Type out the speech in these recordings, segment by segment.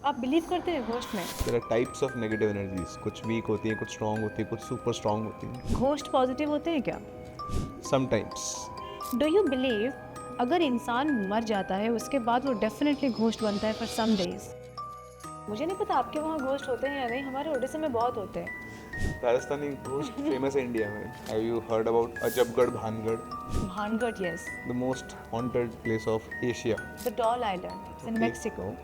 आप बिलीव करते हैं घोस्ट में? There are types of negative energies, कुछ वीक होती है, कुछ स्ट्रांग होती है, कुछ सुपर स्ट्रांग होती है घोस्ट पॉजिटिव होते हैं क्या? समटाइम्स। डू यू बिलीव अगर इंसान मर जाता है उसके बाद वो डेफिनेटली घोस्ट बनता है फॉर सम डेज? मुझे नहीं पता आपके वहाँ घोस्ट होते हैं या नहीं, हमारे उड़ीसा में बहुत होते हैं। राजस्थानी घोस्ट फेमस है इंडिया में। Have you heard about Ajabgarh Bhangarh, Bhangarh, yes. The most haunted place of Asia? The doll island, it's in Okay. Mexico.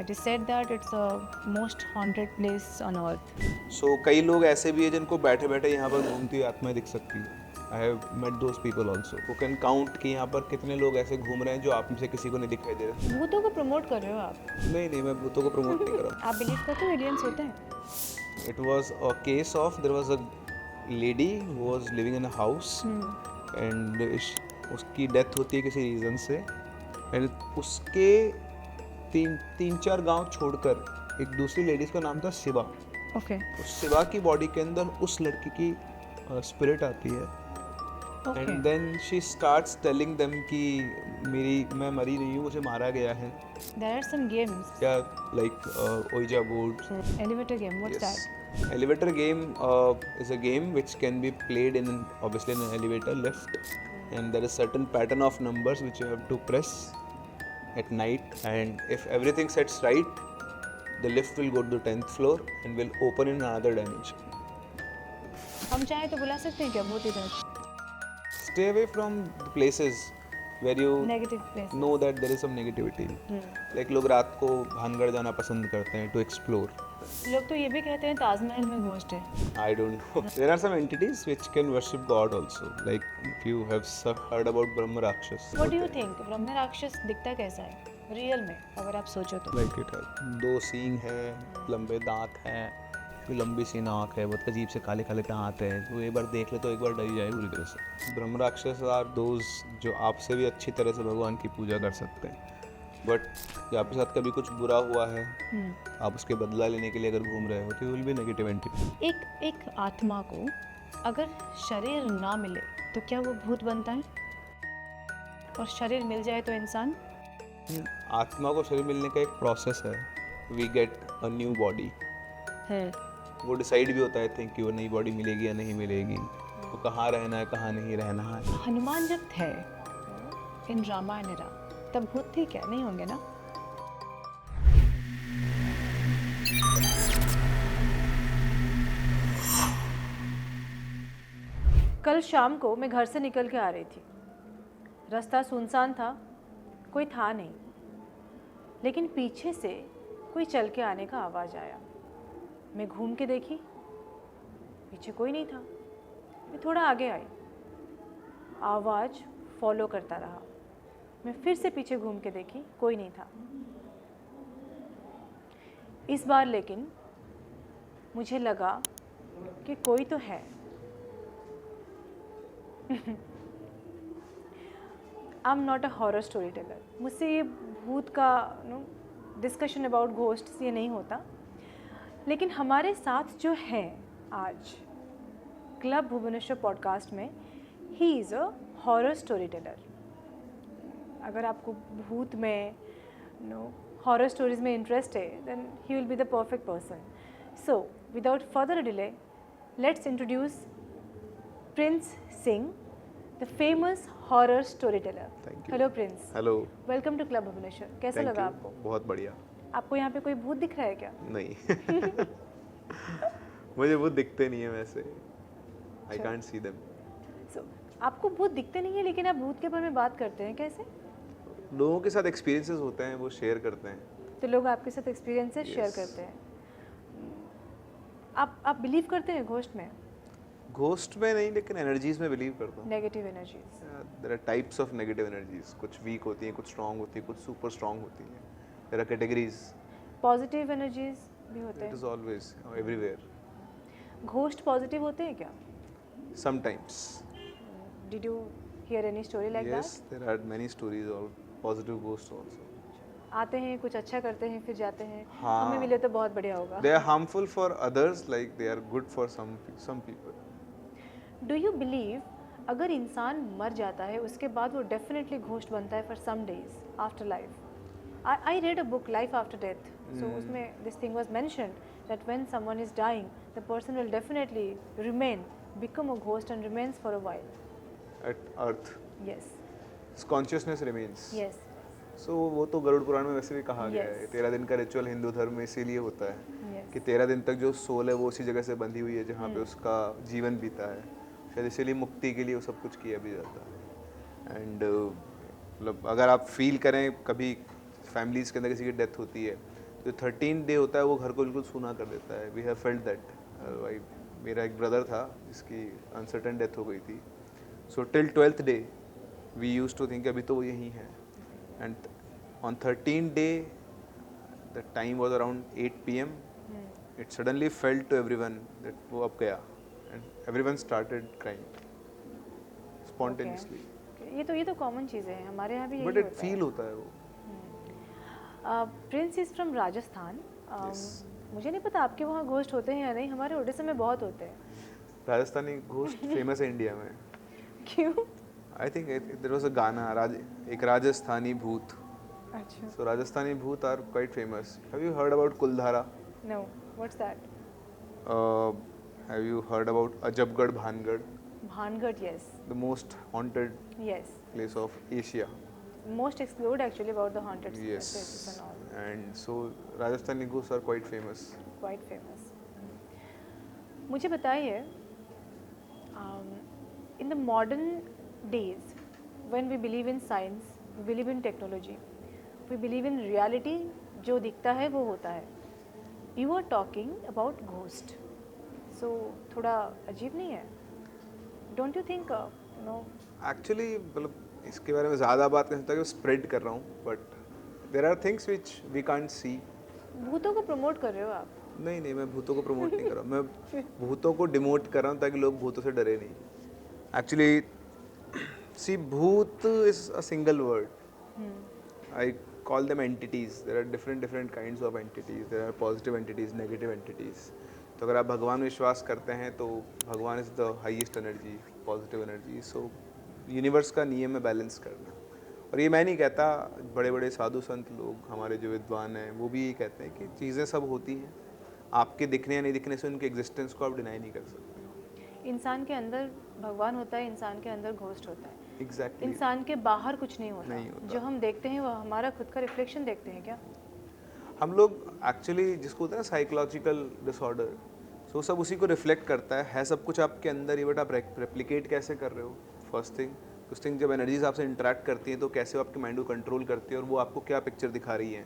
It is said that it's the most haunted place on earth. So कई लोग ऐसे भी हैं जिनको बैठे बैठे यहाँ पर घूमती हुई आत्माएं दिख सकती है। I have met those people also who can count कि यहाँ पर कितने लोग ऐसे घूम रहे हैं जो आप में से किसी को नहीं दिखाई दे रहे। भूतों को प्रमोट कर रहे हो आप? नहीं, मैं भूतों को प्रमोट नहीं कर रहा। आप बिलीव करते हो एलियंस होते हैं? It was a case of there was a lady who was living in a house and उसकी डेथ होती है किसी रीज़न से एंड उसके तीन चार गांव छोड़कर एक दूसरी लेडीज का नाम था शिवा। ओके। उस शिवा की बॉडी के अंदर उस लड़की की स्पिरिट आती है and then she starts telling them कि मैं मरी नहीं हूँ, मुझे मारा गया है। There are some games. क्या like Ouija board, elevator game, what's that? elevator game is a game which can be played in obviously in an elevator lift and there is certain pattern of numbers which you have to press at night and if everything sets right the lift will go to the 10th floor and will open in another dimension. हम चाहे तो बुला सकते हैं क्या भूत इधर? Stay away from the places where you negative place. know that there is some negativity. Like लोग रात को भानगढ़ जाना पसंद करते हैं to explore. लोग तो ये भी कहते हैं ताजमहल में घोस्ट है। I don't know. There are some entities which can worship God also. Like if you have heard about Brahma Rakshas. What do you think ब्रह्म राक्षस दिखता कैसा है रियल में अगर आप सोचो तो? Like it has 2 सींग है, लंबे दांत हैं, फिर लंबी सी नाक है, बहुत अजीब से काले काले दांत है। तो एक बार देख ले तो एक बार डर ही जाए पूरी तरह से। ब्रह्म राक्षस आर दोज जो आपसे भी अच्छी तरह से भगवान की पूजा कर सकते हैं बट जब आपके साथ कभी कुछ बुरा हुआ है आप उसके बदला लेने के लिए अगर घूम रहे हो तो विल बी नेगेटिव एंटिटी। एक आत्मा को अगर शरीर ना मिले तो क्या वो भूत बनता है? और शरीर मिल जाए तो इंसान? आत्मा को शरीर मिलने का एक प्रोसेस है। We get a new body है। वो डिसाइड भी होता है थिंक कि वो नई बॉडी मिलेगी या नहीं मिलेगी, वो कहाँ रहना है कहाँ नहीं रहना है। हनुमान जब थे इन रामायण एरा तब भूत थे क्या? नहीं होंगे ना? कल शाम को मैं घर से निकल के आ रही थी। रास्ता सुनसान था, कोई था नहीं, लेकिन पीछे से कोई चल के आने का आवाज़ आया। मैं घूम के देखी, पीछे कोई नहीं था। मैं थोड़ा आगे आई, आवाज़ फॉलो करता रहा। मैं फिर से पीछे घूम के देखी, कोई नहीं था। इस बार लेकिन मुझे लगा कि कोई तो है। I am not a horror story Taylor. मुझसे ये भूत का डिस्कशन अबाउट घोस्ट्स ये नहीं होता, लेकिन हमारे साथ जो है आज क्लब भुवनेश्वर पॉडकास्ट में, he is a horror story teller. अगर आपको भूत में हॉरर स्टोरीज में इंटरेस्ट है then he will be the perfect person. So without further delay let's introduce Prince Singh, the famous horror story teller. Thank you. Hello Prince. Hello. Welcome to club Bhubaneswar. कैसा Thank लगा you. आपको? बहुत बढ़िया। आपको यहाँ पे कोई भूत दिख रहा है क्या? नहीं मुझे भूत दिखते नहीं है वैसे। I can't see them. सो आपको भूत दिखते नहीं है लेकिन आप भूत के बारे में बात करते हैं, कैसे? लोगों के साथ एक्सपीरियंसेस होते हैं, वो शेयर करते हैं। तो लोग आपके साथ एक्सपीरियंसेस शेयर करते हैं। आप बिलीव करते हैं घोस्ट में? घोस्ट में नहीं, लेकिन एनर्जीज में बिलीव करता हूँ। Negative energies. There are types of negative energies, कुछ वीक होती हैं, कुछ स्ट्रांग होती हैं, कुछ सुपर स्ट्रांग होती हैं। There are categories. Positive energies भी होते इट इज हैं? Always everywhere. घोस्ट पॉजिटिव होते हैं क्या? Sometimes. Did you hear any story like yes, that? There are many stories और पॉजिटिव घोस्ट आल्सो। आते हैं, कुछ अच्छा करते हैं, फिर जाते हैं। हाँ। हमें मिले तो बहुत बढ़िया होगा। They are harmful for others, like they are good for some people. Do you believe अगर इंसान मर जाता है उसके बाद वो डेफिनेटली घोस्ट बनता है for some days after life? I read a book life after death. So उसमें this thing was mentioned that when someone is dying, the person will definitely remain, become a ghost and remains for a while. At Earth, Yes, consciousness remains. yes, सो वो तो गरुड़ पुराण में वैसे भी कहा गया है, Yes. 13 दिन का रिचुअल हिंदू धर्म में इसीलिए होता है yes. कि 13 दिन तक जो सोल है वो उसी जगह से बंधी हुई है जहाँ पे उसका जीवन बीता है, शायद इसीलिए मुक्ति के लिए वो सब कुछ किया भी जाता है। एंड मतलब अगर आप फील करें कभी फैमिलीज के अंदर किसी की डेथ होती है, जो 13 डे होता है वो घर को बिल्कुल सूना कर देता है। We have felt that. मेरा एक ब्रदर था जिसकी अनसर्टन डेथ हो गई थी, so till 12th day we use to think अभी तो वो यहीं है, and on 13th day the time was around 8 p.m. It suddenly felt to everyone that वो अब गया, and everyone started crying spontaneously. Okay. ये तो कॉमन चीज़ें हैं, हमारे यहाँ भी यही But it होता feel होता है वो। है। Prince is from Rajasthan. मुझे नहीं पता आपके वहाँ घोस्ट होते हैं या नहीं, हमारे उड़ीसा में बहुत होते हैं। राजस्थानी घोस्ट फेमस है इंडिया में। क्यों? I think there was a गाना एक राजस्थानी भूत। अच्छा। So Rajasthani bhoot are quite famous. Have you heard about Kuldhara? No, what's that? Have you heard about Ajabgarh Bhangarh, Bhangarh, yes. the most haunted Yes. place of Asia? Most explored actually about the haunted Yes. places and all. And so Rajasthani ghosts are quite famous. Quite famous. मुझे बताइए, in the modern days, when we believe in science, we believe in technology, we believe in reality, जो दिखता है वो होता है. You are talking about ghost, so थोड़ा अजीब नहीं है? Don't you think, no? Actually मतलब इसके बारे में ज़्यादा बात नहीं सकता कि स्प्रेड कर रहा हूँ, but there are things which we can't see. भूतों को प्रमोट कर रहे हो आप? नहीं मैं भूतों को प्रमोट नहीं कर रहा, मैं भूतों को डिमोट कर रहा हूँ ताकि लोग भूतों से डरे नहीं। एक्चुअली सी भूत is a single word. I call them entities. There are different kinds of entities. There are positive entities, negative entities. तो अगर आप भगवान में विश्वास करते हैं तो भगवान is the highest energy, positive energy. So universe का नियम है बैलेंस करना। और ये मैं नहीं कहता, बड़े बड़े साधु संत लोग हमारे जो विद्वान हैं वो भी ये कहते हैं कि चीज़ें सब होती हैं, आपके दिखने या नहीं दिखने से उनके एग्जिस्टेंस को आप डिनाई नहीं कर सकते। इंसान के अंदर भगवान होता है, इंसान के अंदर घोस्ट होता है। एग्जैक्टली इंसान के बाहर कुछ नहीं होता। नहीं होता। जो हम देखते हैं वो हमारा खुद का रिफ्लेक्शन देखते हैं क्या? हम लोग एक्चुअली जिसको होता है ना साइकोलॉजिकल डिसऑर्डर, सो सब उसी को रिफ्लेक्ट करता है सब कुछ आपके अंदर ही, बट आप रेप्लिकेट कैसे कर रहे हो? First thing. उस थिंग जब एनर्जीज आपसे इंटरेक्ट करती हैं तो कैसे वो आपके माइंड को कंट्रोल करती है और वो आपको क्या पिक्चर दिखा रही है।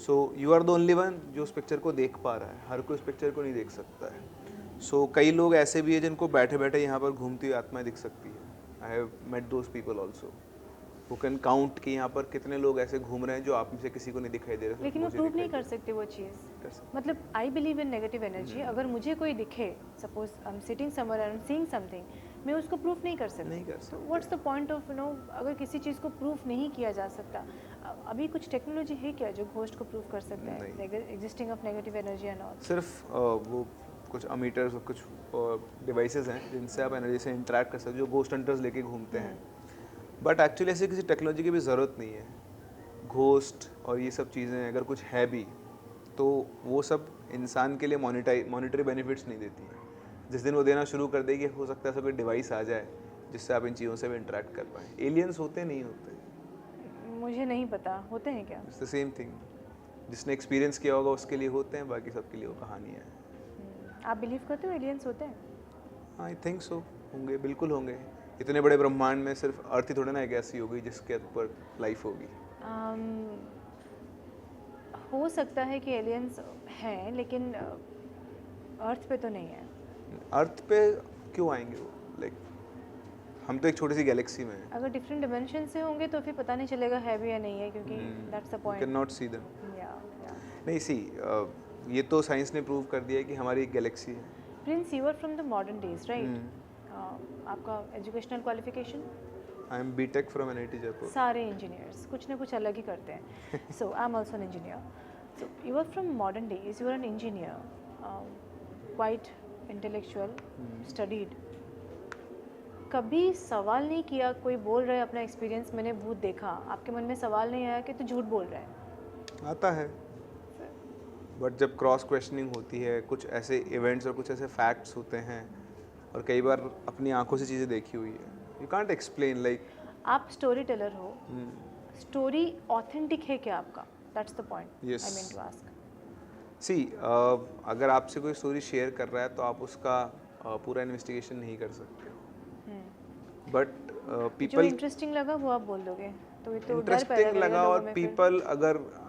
So you are the only one जो उस पिक्चर को देख पा रहा है, हर कोई उस पिक्चर को नहीं देख सकता है। सो कई लोग ऐसे भी हैं जिनको बैठे बैठे यहाँ पर घूमती हुई आत्माएं दिख सकती है। I have met those people also who can count कि यहाँ पर कितने लोग ऐसे घूम रहे हैं जो आप में से किसी को नहीं दिखाई दे रहे। लेकिन वो प्रूव नहीं कर सकते वो चीज़। मतलब आई बिलीव इन नेगेटिव एनर्जी। अगर मुझे कोई दिखे, suppose I am sitting somewhere and I am seeing something, मैं उसको प्रूफ नहीं कर सकती। नहीं कर सकते। व्हाट्स द पॉइंट ऑफ अगर किसी चीज़ को प्रूफ नहीं किया जा सकता, अभी कुछ टेक्नोलॉजी है क्या जो घोस्ट को प्रूफ कर सकता है, existing of negative energy and all? सिर्फ वो कुछ अमीटर्स और कुछ डिवाइसेस हैं जिनसे आप एनर्जी से इंटरेक्ट कर सकते हो, जो घोस्ट हंटर्स लेके घूमते हैं। बट एक्चुअली ऐसे किसी टेक्नोलॉजी की भी ज़रूरत नहीं है। घोस्ट और ये सब चीज़ें अगर कुछ है भी तो वो सब इंसान के लिए मॉनिटरी बेनिफिट्स नहीं देती हैं। जिस दिन वो देना शुरू कर देगी हो सकता है ऐसा कोई डिवाइस आ जाए जिससे आप इन चीज़ों से भी इंटरेक्ट कर पाएँ। एलियंस होते नहीं होते? मुझे नहीं पता, होते हैं क्या? It's the same thing. जिसने एक्सपीरियंस किया होगा उसके लिए होते हैं, बाकी सबके लिए वो कहानी है। आप बिलीव करते हो एलियंस होते हैं? आई थिंक सो, होंगे, बिल्कुल होंगे। इतने बड़े ब्रह्मांड में सिर्फ अर्थ ही थोड़ा ना एक ऐसी होगी जिसके ऊपर लाइफ होगी। हो सकता है कि एलियंस हैं, लेकिन अर्थ पे तो नहीं है। अर्थ पे क्यों आएंगे वो? लाइक हम तो एक छोटी सी गैलेक्सी में हैं। अगर डिफरेंट डिमेंशन से होंगे तो फिर पता नहीं चलेगा है भी या नहीं है, क्योंकि that's the point. Can not see them. या नहीं सी, ये तो साइंस ने प्रूव कर दिया है कि हमारी एक गैलेक्सी है। Prince, you are from the modern days, right? आपका educational qualification? I am B Tech from NIT Jaipur. सारे इंजीनियर्स कुछ ना कुछ अलग ही करते हैं। So I am also an engineer. So you are from modern days, you are an engineer, quite intellectual, studied. कभी सवाल नहीं किया, कोई बोल रहा है अपना एक्सपीरियंस मैंने भूत देखा, आपके मन में सवाल नहीं आया कि तू झूठ बोल रहा है? आता है। बट जब क्रॉस क्वेश्चनिंग होती है, कुछ ऐसे इवेंट्स और कुछ ऐसे फैक्ट्स होते हैं और कई बार अपनी आंखों से चीज़ें देखी हुई है, यू कांट एक्सप्लेन लाइक। आप स्टोरी टेलर हो, स्टोरी ऑथेंटिक है क्या आपका? That's the point Yes. I mean to ask. See अगर आपसे कोई स्टोरी शेयर कर रहा है तो आप उसका पूरा इन्वेस्टिगेशन नहीं कर सकते, बट जो पीपल इंटरेस्टिंग लगा वो आप बोल दोगे, तो ये तो डर पैदा इंटरेस्टिंग करेगा लगा। लोगों और में फिर। पीपल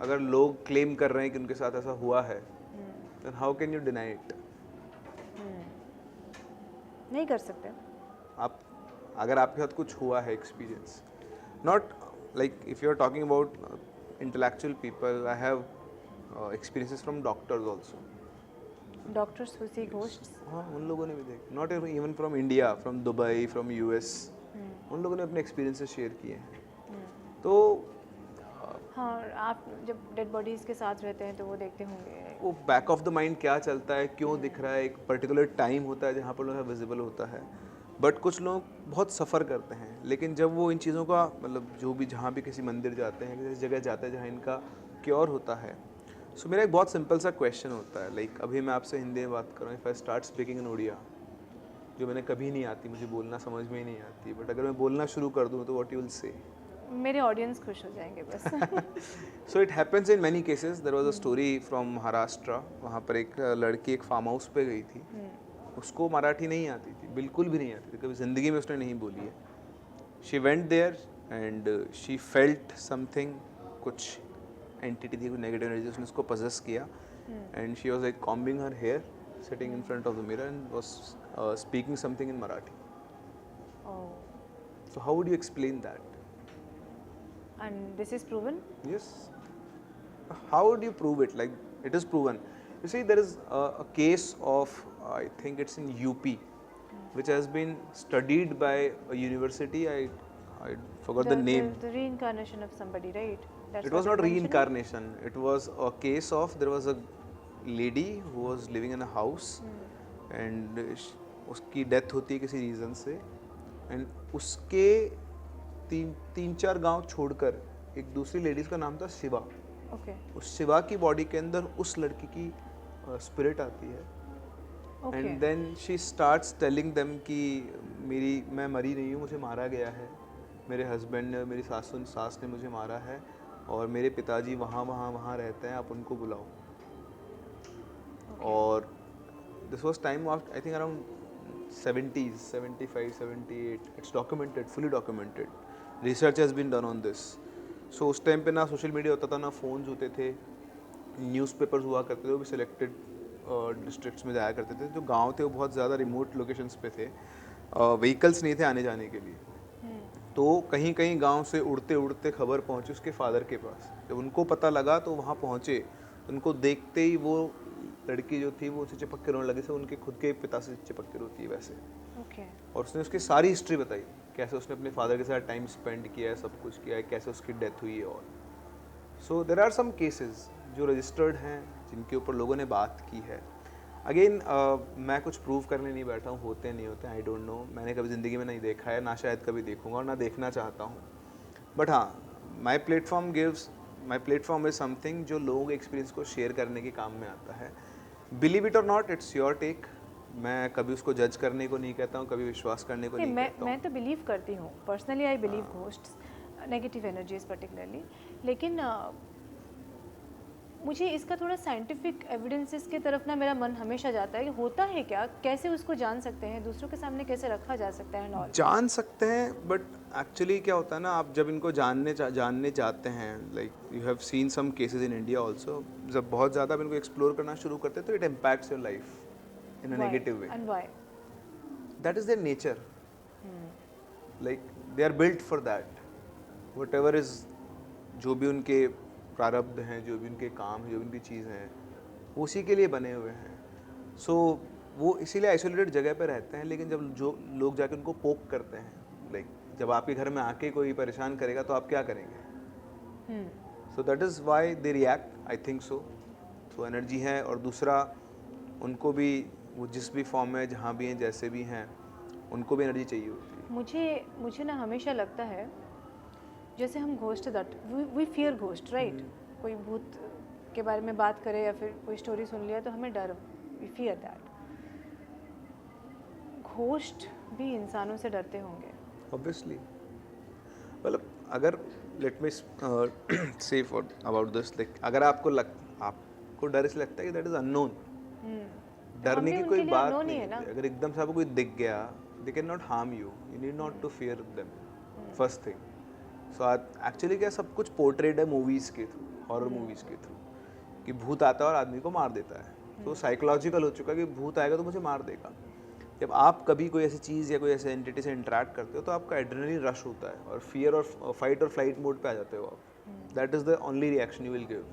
अगर लोग क्लेम कर रहे हैं कि उनके साथ ऐसा हुआ है, then how can you deny it? नहीं कर सकते। आप अगर आपके साथ कुछ हुआ है experience, not like if you are talking about intellectual people, I have experiences from doctors also. Doctors who see ghosts. हाँ, उन लोगों ने भी देख, not even from India, from Dubai, from US, उन लोगों ने अपने एक्सपीरियंसेस शेयर किए हैं। तो हाँ, आप जब डेड बॉडीज के साथ रहते हैं तो वो देखते होंगे। वो बैक ऑफ द माइंड क्या चलता है, क्यों दिख रहा है, एक पर्टिकुलर टाइम होता है जहाँ पर लोग विजिबल होता है। बट कुछ लोग बहुत सफ़र करते हैं, लेकिन जब वो इन चीज़ों का मतलब जो भी जहाँ भी किसी मंदिर जाते हैं, किसी जगह जाते हैं जहाँ इनका क्योर होता है। सो मेरा एक बहुत सिंपल सा क्वेश्चन होता है, लाइक अभी मैं आपसे हिंदी में बात कर रहा हूँ, if I start speaking in Odia, जो मैंने कभी नहीं आती, मुझे बोलना समझ में ही नहीं आती, बट अगर मैं बोलना शुरू कर दूँ तो व्हाट यू विल से? मेरे ऑडियंस खुश हो जाएंगे बस। So it happens in many cases. There was a story from Maharashtra. वहाँ पर एक लड़की एक फार्म हाउस पे गई थी, उसको मराठी नहीं आती थी, बिल्कुल भी नहीं आती थी, कभी ज़िंदगी में उसने नहीं बोली है। She went there and she felt something, कुछ एंटिटी थी, कुछ नेगेटिव एनर्जी, उसने उसको पजेस किया and she was like combing her hair, sitting in front of the mirror and was speaking something in Marathi. So how would you explain that? And this is proven? Yes. How would you prove it? Like, it is proven. You see, there is a case of, I think it's in UP, which has been studied by a university. I forgot the name. The reincarnation of somebody, right? That's It was what not you're mentioning? reincarnation. It was a case of, there was a lady who was living in a house and उसकी death होती है किसी reason से, and उसके तीन चार गांव छोड़कर एक दूसरी लेडीज का नाम था शिवा। Okay. उस शिवा की बॉडी के अंदर उस लड़की की स्पिरिट आती है, Okay. And then she starts telling them कि मैं मरी नहीं हूँ, मुझे मारा गया है, मेरे हस्बैंड ने, मेरी सास ने मुझे मारा है, और मेरे पिताजी वहाँ रहते हैं, आप उनको बुलाओ। और this was time of I think around 70s, 75, 78. It's documented, fully documented. Research has been done on this. So उस टाइम पे ना सोशल मीडिया होता था, ना फ़ोन्स होते थे, न्यूज़पेपर्स हुआ करते थे, वो भी सिलेक्टेड डिस्ट्रिक्ट्स में जाया करते थे। जो गांव थे वो बहुत ज़्यादा रिमोट लोकेशंस पे थे, व्हीकल्स नहीं थे आने जाने के लिए। तो कहीं कहीं गांव से उड़ते उड़ते खबर पहुंची उसके फादर के पास। जब उनको पता लगा तो वहाँ पहुँचे, उनको देखते ही वो लड़की जो थी वो उसे चिपक के रोने लगी, से उनके खुद के पिता से चिपक के रोती है वैसे। Okay. और उसने उसकी सारी हिस्ट्री बताई, कैसे उसने अपने फादर के साथ टाइम स्पेंड किया है, सब कुछ किया है, कैसे उसकी डेथ हुई है। और so there are some cases जो रजिस्टर्ड हैं, जिनके ऊपर लोगों ने बात की है। अगेन मैं कुछ प्रूव करने नहीं बैठा हूँ, होते नहीं होते आई डोंट नो, मैंने कभी ज़िंदगी में नहीं देखा है, ना शायद कभी देखूंगा और ना देखना चाहता हूँ। बट हाँ, माई प्लेटफॉर्म इज़ समथिंग जो लोगों के एक्सपीरियंस को शेयर करने के काम में आता है। बिलीव इट और नॉट, इट्स योर टेक। मैं कभी उसको जज करने को नहीं कहता हूँ, कभी विश्वास करने को नहीं कहता हूँ। मैं तो बिलीव करती हूँ personally, I believe ghosts, negative energies particularly, लेकिन मुझे इसका थोड़ा साइंटिफिक एविडेंसेस की तरफ ना मेरा मन हमेशा जाता है कि होता है क्या, कैसे उसको जान सकते हैं, दूसरों के सामने कैसे रखा जा सकता है। नॉल जान सकते हैं, बट एक्चुअली क्या होता है ना, आप जब इनको जानने जाते हैं, like you have seen some cases in India also, जब बहुत ज़्यादा आप इनको एक्सप्लोर करना शुरू करते हैं तो it impacts your life in a negative way. And why? That is their nature, like they are built for that. Whatever is, जो भी उनके प्रारब्ध हैं, जो भी उनके काम हैं, जो भी उनकी चीज़ें हैं, वो उसी के लिए बने हुए हैं। सो वो इसीलिए आइसोलेटेड जगह पे रहते हैं। लेकिन जब जो लोग जाके उनको पोक करते हैं, लाइक जब आपके घर में आके कोई परेशान करेगा तो आप क्या करेंगे? So that is why they react, I think सो। तो एनर्जी है, और दूसरा उनको भी वो जिस भी फॉर्म में, जहाँ भी हैं, जैसे भी हैं, उनको भी एनर्जी चाहिए होती है। मुझे ना हमेशा लगता है जैसे हम ghost that we fear ghost, right? कोई भूत के बारे में बात करे या फिर कोई स्टोरी सुन लिया तो हमें डर, वी फियर दैट। घोस्ट भी इंसानों से डरते होंगे। ऑब्वियसली, मतलब अगर लेट मी से फॉर अबाउट दिस, लाइक अगर आपको डर इसलिए लगता है कि दैट इज अननोन, डरने की कोई बात नहीं है। अगर एकदम से आपको कोई दिख गया, they can not harm you, you need not to fear them, first thing. So actually क्या सब कुछ पोर्ट्रेट है मूवीज़ के थ्रू, हॉरर मूवीज़ के थ्रू, कि भूत आता है और आदमी को मार देता है। तो साइकोलॉजिकल हो चुका है कि भूत आएगा तो मुझे मार देगा। जब आप कभी कोई ऐसी चीज़ या कोई ऐसे एंटिटी से इंटरेक्ट करते हो तो आपका एड्रेनलिन रश होता है और फियर और फाइट और फ्लाइट मोड पे आ जाते हो आप। That is the only reaction you will give.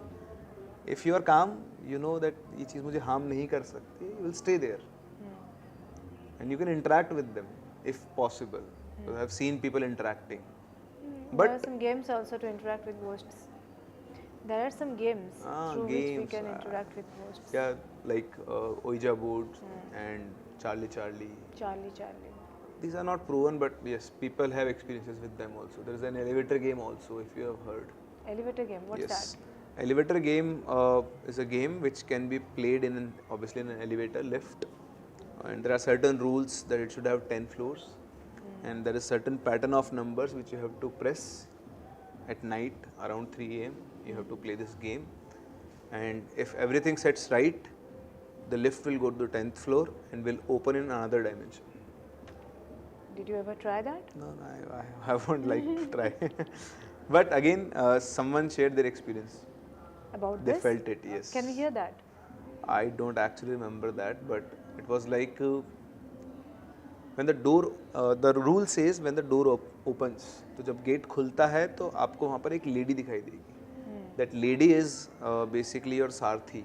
If you are calm, you know that ये चीज़ मुझे हार्म नहीं कर सकती, you will stay there and you can interact with them if possible. I have seen people interacting, There are some games also to interact with ghosts. There are some games through which we can interact with ghosts. Yeah, like Ouija board and Charlie. Charlie. These are not proven, but yes, people have experiences with them also. There is an elevator game also, if you have heard. Elevator game, what's Yes. that? Elevator game is a game which can be played obviously in an elevator lift, and there are certain rules that it should have 10 floors, and there is certain pattern of numbers which you have to press at night around 3 a.m. You have to play this game, and if everything sets right, the lift will go to the 10th floor and will open in another dimension. Did you ever try that? No, I won't like to try. But again, someone shared their experience. About They this? felt it, yes. Can we hear that? I don't actually remember that, but it was like when the door, the rule says when the door opens, तो जब gate खुलता है तो आपको वहाँ पर एक lady दिखाई देगी. That lady is basically your Sarathi.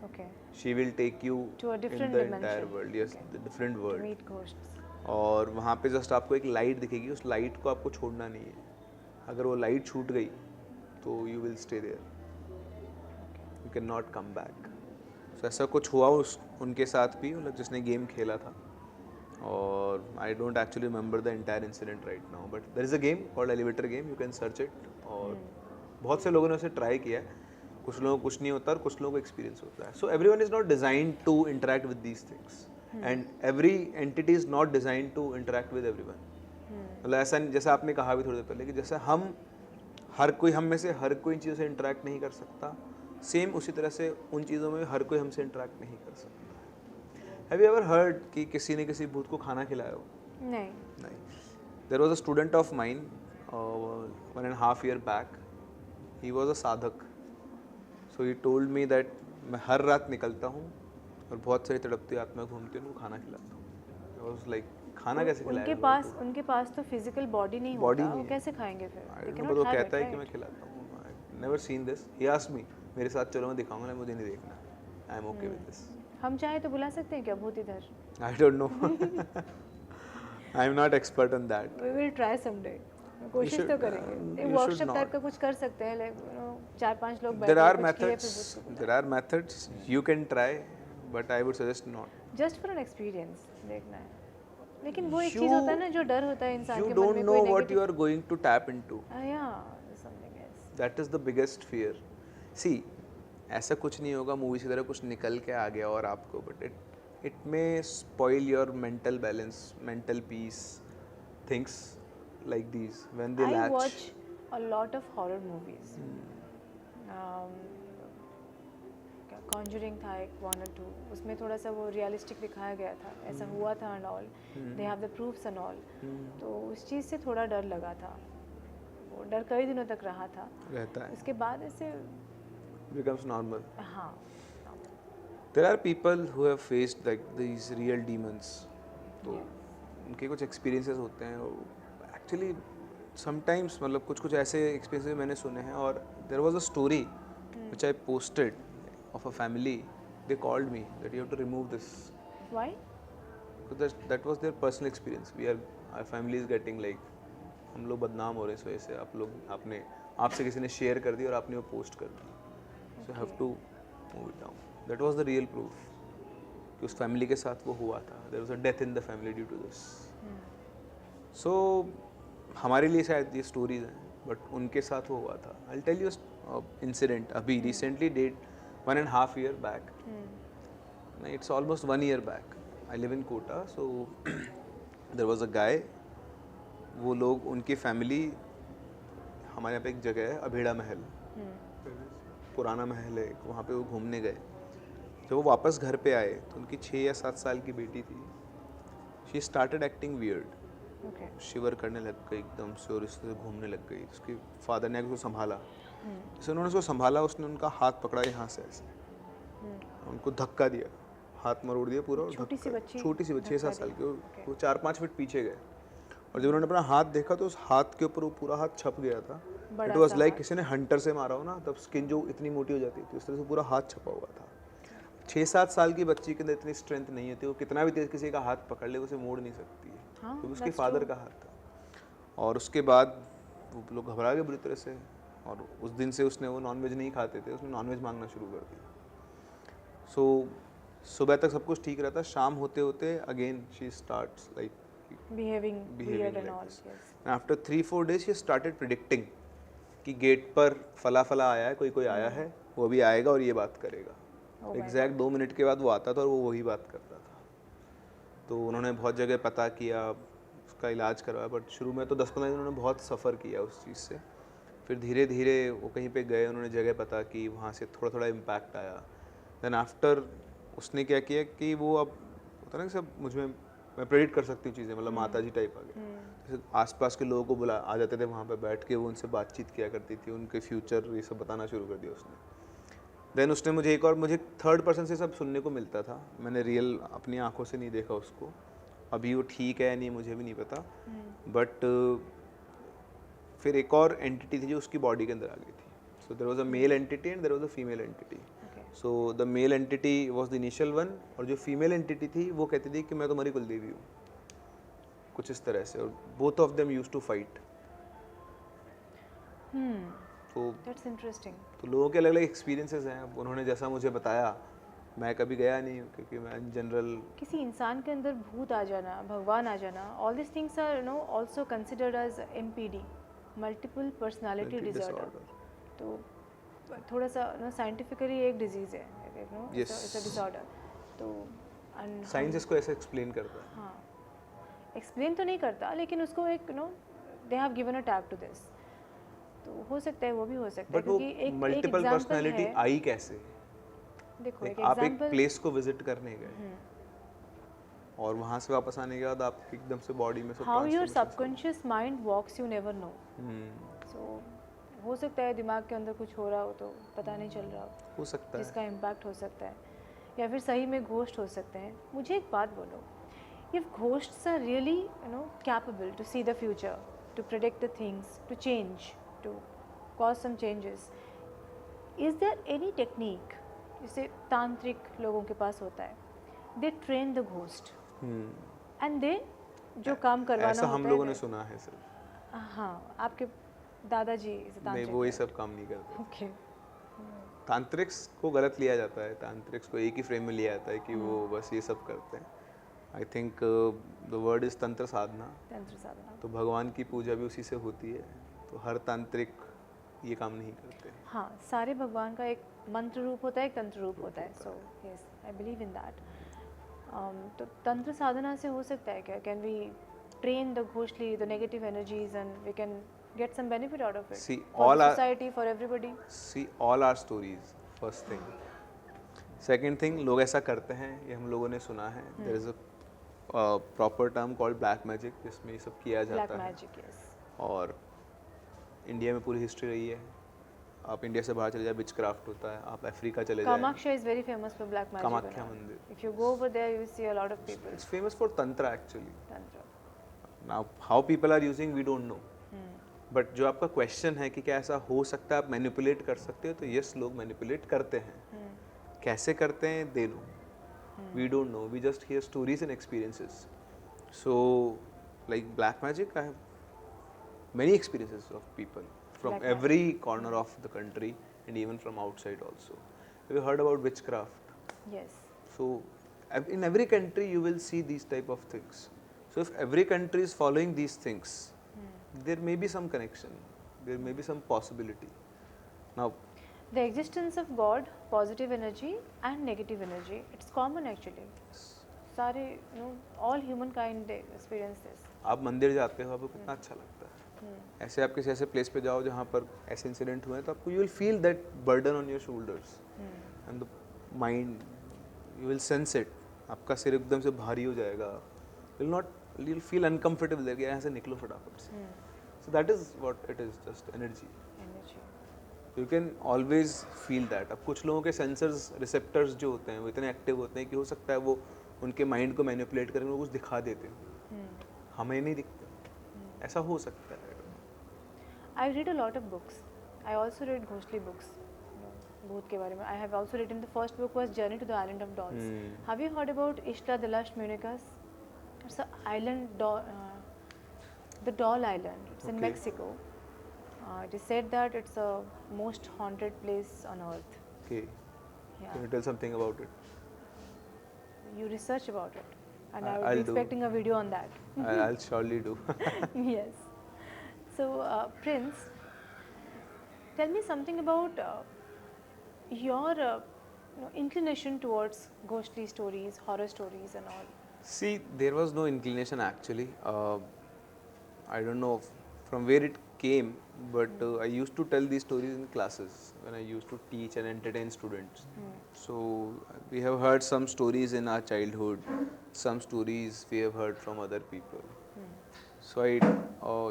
Okay. She will take you To a different in the dimension. entire world. Yes, Okay. the different To world. meet ghosts. और वहाँ पे जस्ट आपको एक लाइट दिखेगी, उस लाइट को आपको छोड़ना नहीं है. अगर वो लाइट छूट गई तो you will stay there, you can not come back. So ऐसा कुछ हुआ उनके साथ भी, मतलब जिसने गेम खेला था. और I don't actually remember the entire incident right now, but there is a game called elevator game, you can search it. और बहुत से लोगों ने उसे ट्राई किया है. कुछ लोगों को कुछ नहीं होता और कुछ लोगों को एक्सपीरियंस होता है. So everyone is not designed to interact with these things, and every entity is not designed to interact with everyone. मतलब ऐसा जैसा आपने कहा भी थोड़ी देर पहले कि जैसे हम में से हर कोई इन चीज़ों से इंटरेक्ट नहीं कर सकता, सेम उसी तरह से उन चीज़ों में हर कोई हमसे इंटरेक्ट नहीं कर सकता. हैव यू एवर हर्ड कि किसी ने किसी भूत को खाना खिलाया हो? नहीं. There was a student of mine 1.5 year back. He was a साधक. So he told me that मैं हर रात निकलता हूँ और बहुत सारी तड़पती आत्मा घूमती हैं, उनको खाना खिलाता हूँ. आई वाज लाइक, खाना कैसे खिलाएगा? उनके पास तो फिजिकल बॉडी नहीं होता, वो कैसे खाएंगे फिर? They cannot वो have कहता it, है कि मैं right? खिलाता हूँ. I never seen this. He asked me, मेरे साथ चलो मैं दिखाऊंगा ना, मुझे नहीं देखना. I am okay with this. हम चाहे तो बुला सकते हैं क्या भूत इधर? I don't know. I am not expert on that. We will try someday. कोशिश तो करेंगे. एक you workshop should type not. का कुछ कर सकते हैं, लाइक 4-5 लोग There are कुछ किए, methods. फिर भूत को There are methods. You can try, but I would suggest not. Just for an experience देखना है. लेकिन वो एक You- चीज़ होता है ना, जो डर होता है इंसान You के मन don't में, know कोई what you negative. are going to tap into. Yeah, something else. That is the biggest fear. See, ऐसा कुछ नहीं होगा मूवी की तरह कुछ निकल के आ गया और आपको, but it may spoil your mental balance, mental peace, things like these when they I latch. watch a lot of horror movies. Conjuring था एक 1 or 2, उसमें थोड़ा सा वो रियलिस्टिक दिखाया गया था, ऐसा हुआ था and all. They have the proofs and all. तो उस चीज़ से थोड़ा डर लगा था. वो डर कई दिनों तक रहा था. रहता है. उसके बाद ऐसे Becomes normal. हाँ. There are people who have faced like these real demons. तो उनके कुछ experiences होते हैं और actually sometimes मतलब कुछ ऐसे experiences मैंने सुने हैं. और there was a story which I posted of a family. They called me that you have to remove this. Why? Because that was their personal experience. Our family is getting like, हम लोग बदनाम हो रहे हैं इस वजह से. आपसे किसी ने शेयर कर दी और आपने वो पोस्ट कर दी. So you have to move it down. That was the real proof कि उस फैमिली के साथ वो हुआ था. There was a death in the family due to this. So हमारे लिए शायद ये स्टोरीज हैं, बट उनके साथ वो हुआ था. I'll tell you इंसिडेंट अभी रिसेंटली डेट 1.5 year बैक, नहीं it's almost 1 year back. I live in Kota, so there was a guy. वो लोग, उनकी फैमिली, हमारे यहाँ पे एक जगह है अभेड़ा महल, पुराना महल है, वहाँ पे वो घूमने गए. जब वो वापस घर पे आए तो उनकी 6 या 7 साल की बेटी थी. She started acting weird, okay. Shiver करने लग गई एकदम से और इस तरह घूमने लग गई. उसके फादर ने उसको संभाला. जैसे उन्होंने उसको संभाला, उसने उनका हाथ पकड़ा यहाँ से ऐसे, उनको धक्का दिया, हाथ मरोड़ दिया पूरा. और छोटी सी बच्ची, 6-7 साल की, वो 4-5 फीट पीछे गए. और जब उन्होंने अपना हाथ देखा तो उस हाथ के ऊपर वो पूरा हाथ छप गया था. इट वाज लाइक किसी ने हंटर से मारा हो ना, तब स्किन जो इतनी मोटी हो जाती थी, उस तरह से पूरा हाथ छपा हुआ था. 6-7 साल की बच्ची के अंदर इतनी स्ट्रेंथ नहीं होती, वो कितना भी तेज किसी का हाथ पकड़ ले उसे मोड़ नहीं सकती है. क्योंकि उसके फादर का हाथ था. और उसके बाद वो लोग घबरा गए बुरी तरह से, और उस दिन से उसने, वो नॉनवेज नहीं खाते थे, उसने नॉनवेज मांगना शुरू कर दिया. सो सुबह तक सब कुछ ठीक रहता, शाम होते होते again she starts like behaving weird and like all. this. Yes. And after 3-4 days she started predicting कि गेट पर फला फला आया है, कोई आया है, वो अभी आएगा और ये बात करेगा. एग्जैक्ट 2 मिनट के बाद वो आता था और वो वही बात करता था. तो उन्होंने बहुत जगह पता किया, उसका इलाज करवाया, बट शुरू में तो 10-15 दिन उन्होंने बहुत सफ़र किया उस चीज़ से. फिर धीरे धीरे वो कहीं पे गए, उन्होंने जगह पता की, वहाँ से थोड़ा थोड़ा इम्पैक्ट आया. देन आफ्टर उसने क्या किया कि वो, अब होता ना कि सब मुझ में, मैं प्रेडिक्ट कर सकती हूँ चीज़ें, मतलब माता जी टाइप आ गए. जैसे आसपास के लोगों को आ जाते थे वहाँ पे बैठ के, वो उनसे बातचीत किया करती थी, उनके फ्यूचर ये सब बताना शुरू कर दिया उसने. देन उसने मुझे मुझे थर्ड पर्सन से सब सुनने को मिलता था. मैंने रियल अपनी आंखों से नहीं देखा उसको. अभी वो ठीक है नहीं मुझे भी नहीं पता, बट फिर एक और एंटिटी थी जो उसकी बॉडी के अंदर आ गई थी. So there was a male entity and there was a female entity. So the male entity was the initial one, और जो फीमेल एंटिटी थी वो कहती थी कि मैं तुम्हारी कुलदेवी हूँ, कुछ इस तरह से. और both of them used to fight. तो That's interesting. तो लोगों के अलग अलग एक्सपीरियंसेस हैं. अब उन्होंने जैसा मुझे बताया, मैं कभी गया नहीं हूँ, क्योंकि मैं इन जनरल, किसी इंसान के अंदर भूत आ जाना, भगवान आ जाना, all this things are also considered as MPD, multiple personality disorder. तो थोड़ा सा साइंटिफिकली एक डिजीज़ है, इट्स अ डिसऑर्डर. तो साइंस इसको ऐसे एक्सप्लेन करता है. हाँ, एक्सप्लेन तो नहीं करता, लेकिन उसको एक they have given a tag to this. तो हो सकता है, वो भी हो सकता है, बट वो क्योंकि एक मल्टीपल एग्जांपल पर्सनालिटी है. आई कैसे? देखो एक आप एक एग्जांपल, प्लेस को विजिट करने गए और वहाँ से वापस आने के बाद आप एकदम से बॉडी में सब how your transformations subconscious mind walks you never know. So हो सकता है दिमाग के अंदर कुछ हो रहा हो तो पता नहीं चल रहा हो सकता है. जिसका इम्पैक्ट हो सकता है, या फिर सही में घोस्ट हो सकते हैं. मुझे एक बात बोलो, if ghosts are really capable to see the future, to predict the things, to change, to cause some changes, is there any technique, जैसे तांत्रिक लोगों के पास होता है, they train the ghost and they जो काम करवाना ऐसा होता हम है, लोगों ने सुना है सिर्फ. हाँ, आपके दादाजी नहीं, वो ये सब काम नहीं करते. ओके. तांत्रिक्स को गलत लिया जाता है. तांत्रिक्स को एक ही फ्रेम में लिया जाता है कि वो बस ये सब करते हैं. I think the word is तंत्र साधना. तंत्र साधना. तो भगवान की पूजा भी उसी से होती है. तो हर तांत्रिक ये काम नहीं करते. हाँ, सारे भगवान का एक मंत्र रूप होता है, एक तंत्र रूप होता है. So yes, I believe in that. तो तंत्र साधना से हो सकता है क्या? Can we train the ghostly, the negative energies, and we can get some benefit out of it? See, for all the our society, for everybody. See all our stories. First thing. Second thing, लोग ऐसा करते हैं, ये हम लोगों ने सुना है. There is a proper term called black magic, जिसमें ये सब किया जाता Black है. magic, yes. और इंडिया में पूरी हिस्ट्री रही है. आप इंडिया से बाहर चले जाए, विच क्राफ्ट होता है. आप अफ्रीका चले जाए, Kamakshya is very famous for black magic. Kamakhya and all. मंदिर. If you go over there, you will see a lot of people. It's famous for tantra actually. Tantra. Now how people are using we don't know. But जो आपका question है कि क्या ऐसा हो सकता है, आप मैनिपुलेट कर सकते हो, तो यस, लोग मैनिपुलेट करते हैं. कैसे करते हैं, they know. We don't know, we just hear stories and experiences. So like black magic, I have many experiences of people from Black every corner of the country and even from outside also. Have you heard about witchcraft? Yes. So in every country you will see these type of things. So if every country is following these things, there may be some connection, there may be some possibility. Now, The existence of God, positive energy and negative energy, it's common actually. सारे all humankind they experience this. आप मंदिर जाते हो, आपको कितना अच्छा लगता है. ऐसे आप किसी ऐसे प्लेस पे जाओ जहाँ पर ऐसे इंसिडेंट हुए हैं, तो आपको you will feel that burden on your shoulders and the mind, you will sense it. आपका सिर एकदम से भारी हो जाएगा. यू विल फील अनकंफर्टेबल, यहाँ से निकलो फटाफट से. So that is what it is, just energy. Energy. You can always feel that. अब कुछ लोगों के सेंसर्स रिसेप्टर्स जो होते हैं वो इतने एक्टिव होते हैं कि हो सकता है वो उनके माइंड को मैनिपुलेट करके वो कुछ दिखा देते हैं, हमें नहीं दिखते. ऐसा हो सकता है. I read a lot of books. I also read ghostly books. भूत के बारे में. I have also written, the first book was Journey to the Island of Dolls. Have you heard about Isla de las Muñecas? It's an island, the Doll Island. It's in Okay. Mexico. It is said that it's the most haunted place on earth. Okay. Yeah. Can you tell something about it? You research about it, and I I'll will be do. expecting a video on that. I'll surely do. Yes. So, Prince, tell me something about your inclination towards ghostly stories, horror stories, and all. See, there was no inclination actually. I don't know from where it came, but I used to tell these stories in classes when I used to teach and entertain students. So we have heard some stories in our childhood, some stories we have heard from other people. So I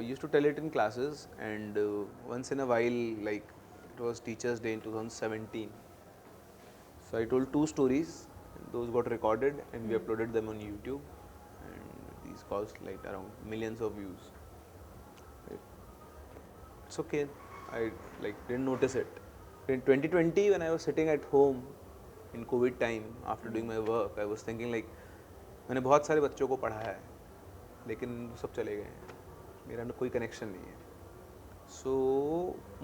used to tell it in classes, and once in a while, like it was Teachers' Day in 2017. So I told 2 stories. Those got recorded and we uploaded them on YouTube, and these caused like around millions of views. It's okay. I like didn't notice it. In 2020, when I was sitting at home in COVID time after doing my work, I was thinking like मैंने बहुत सारे बच्चों को पढ़ाया है, लेकिन वो सब चले गए हैं, मेरा कोई कनेक्शन नहीं है. So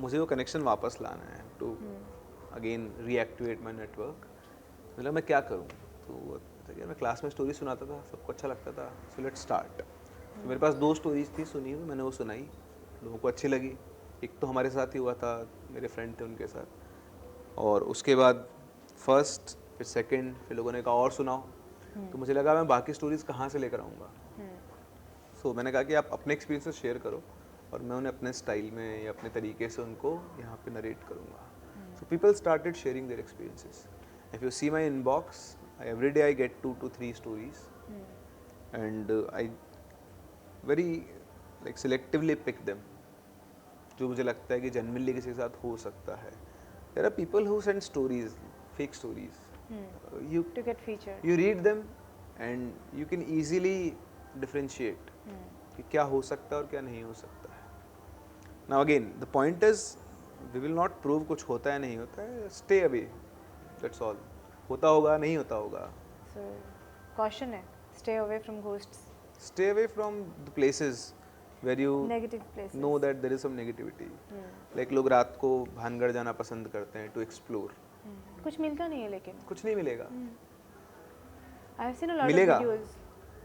मुझे वो कनेक्शन वापस लाना है to again reactivate my network. मतलब मैं क्या करूँ. तो मैं क्लास में स्टोरी सुनाता था, सबको अच्छा लगता था. So let's start. तो मेरे पास 2 स्टोरीज थी सुनी हुई, मैंने वो सुनाई, लोगों को अच्छी लगी. एक तो हमारे साथ ही हुआ था, मेरे फ्रेंड थे उनके साथ, और उसके बाद फर्स्ट, फिर सेकंड, फिर लोगों ने कहा और सुनाओ. तो मुझे लगा मैं बाकी स्टोरीज कहाँ से लेकर आऊँगा. सो मैंने कहा कि आप अपने एक्सपीरियंसेस शेयर करो और मैं उन्हें अपने स्टाइल में या अपने तरीके से उनको यहाँ पे नरेट करूँगा. So people started sharing their experiences. If you see my inbox, every day I get 2 to 3 stories, and I very like selectively pick them. जो मुझे लगता है कि genuinely किसी के साथ हो सकता है. There are people who send stories, fake stories. To get featured. You read them and you can easily differentiate कि क्या हो सकता है और क्या नहीं हो सकता है. Now again, the point is, we will not prove कुछ होता है नहीं होता है. Stay away. That's all. होता होगा, नहीं होता होगा. So, caution है. Stay away from ghosts. Stay away from the places where you Negative places. know that there is some negativity. Like लोग रात को भानगढ़ जाना पसंद करते हैं to explore. कुछ मिलता नहीं है लेकिन. कुछ नहीं मिलेगा. I have seen a lot मिलेगा. of videos.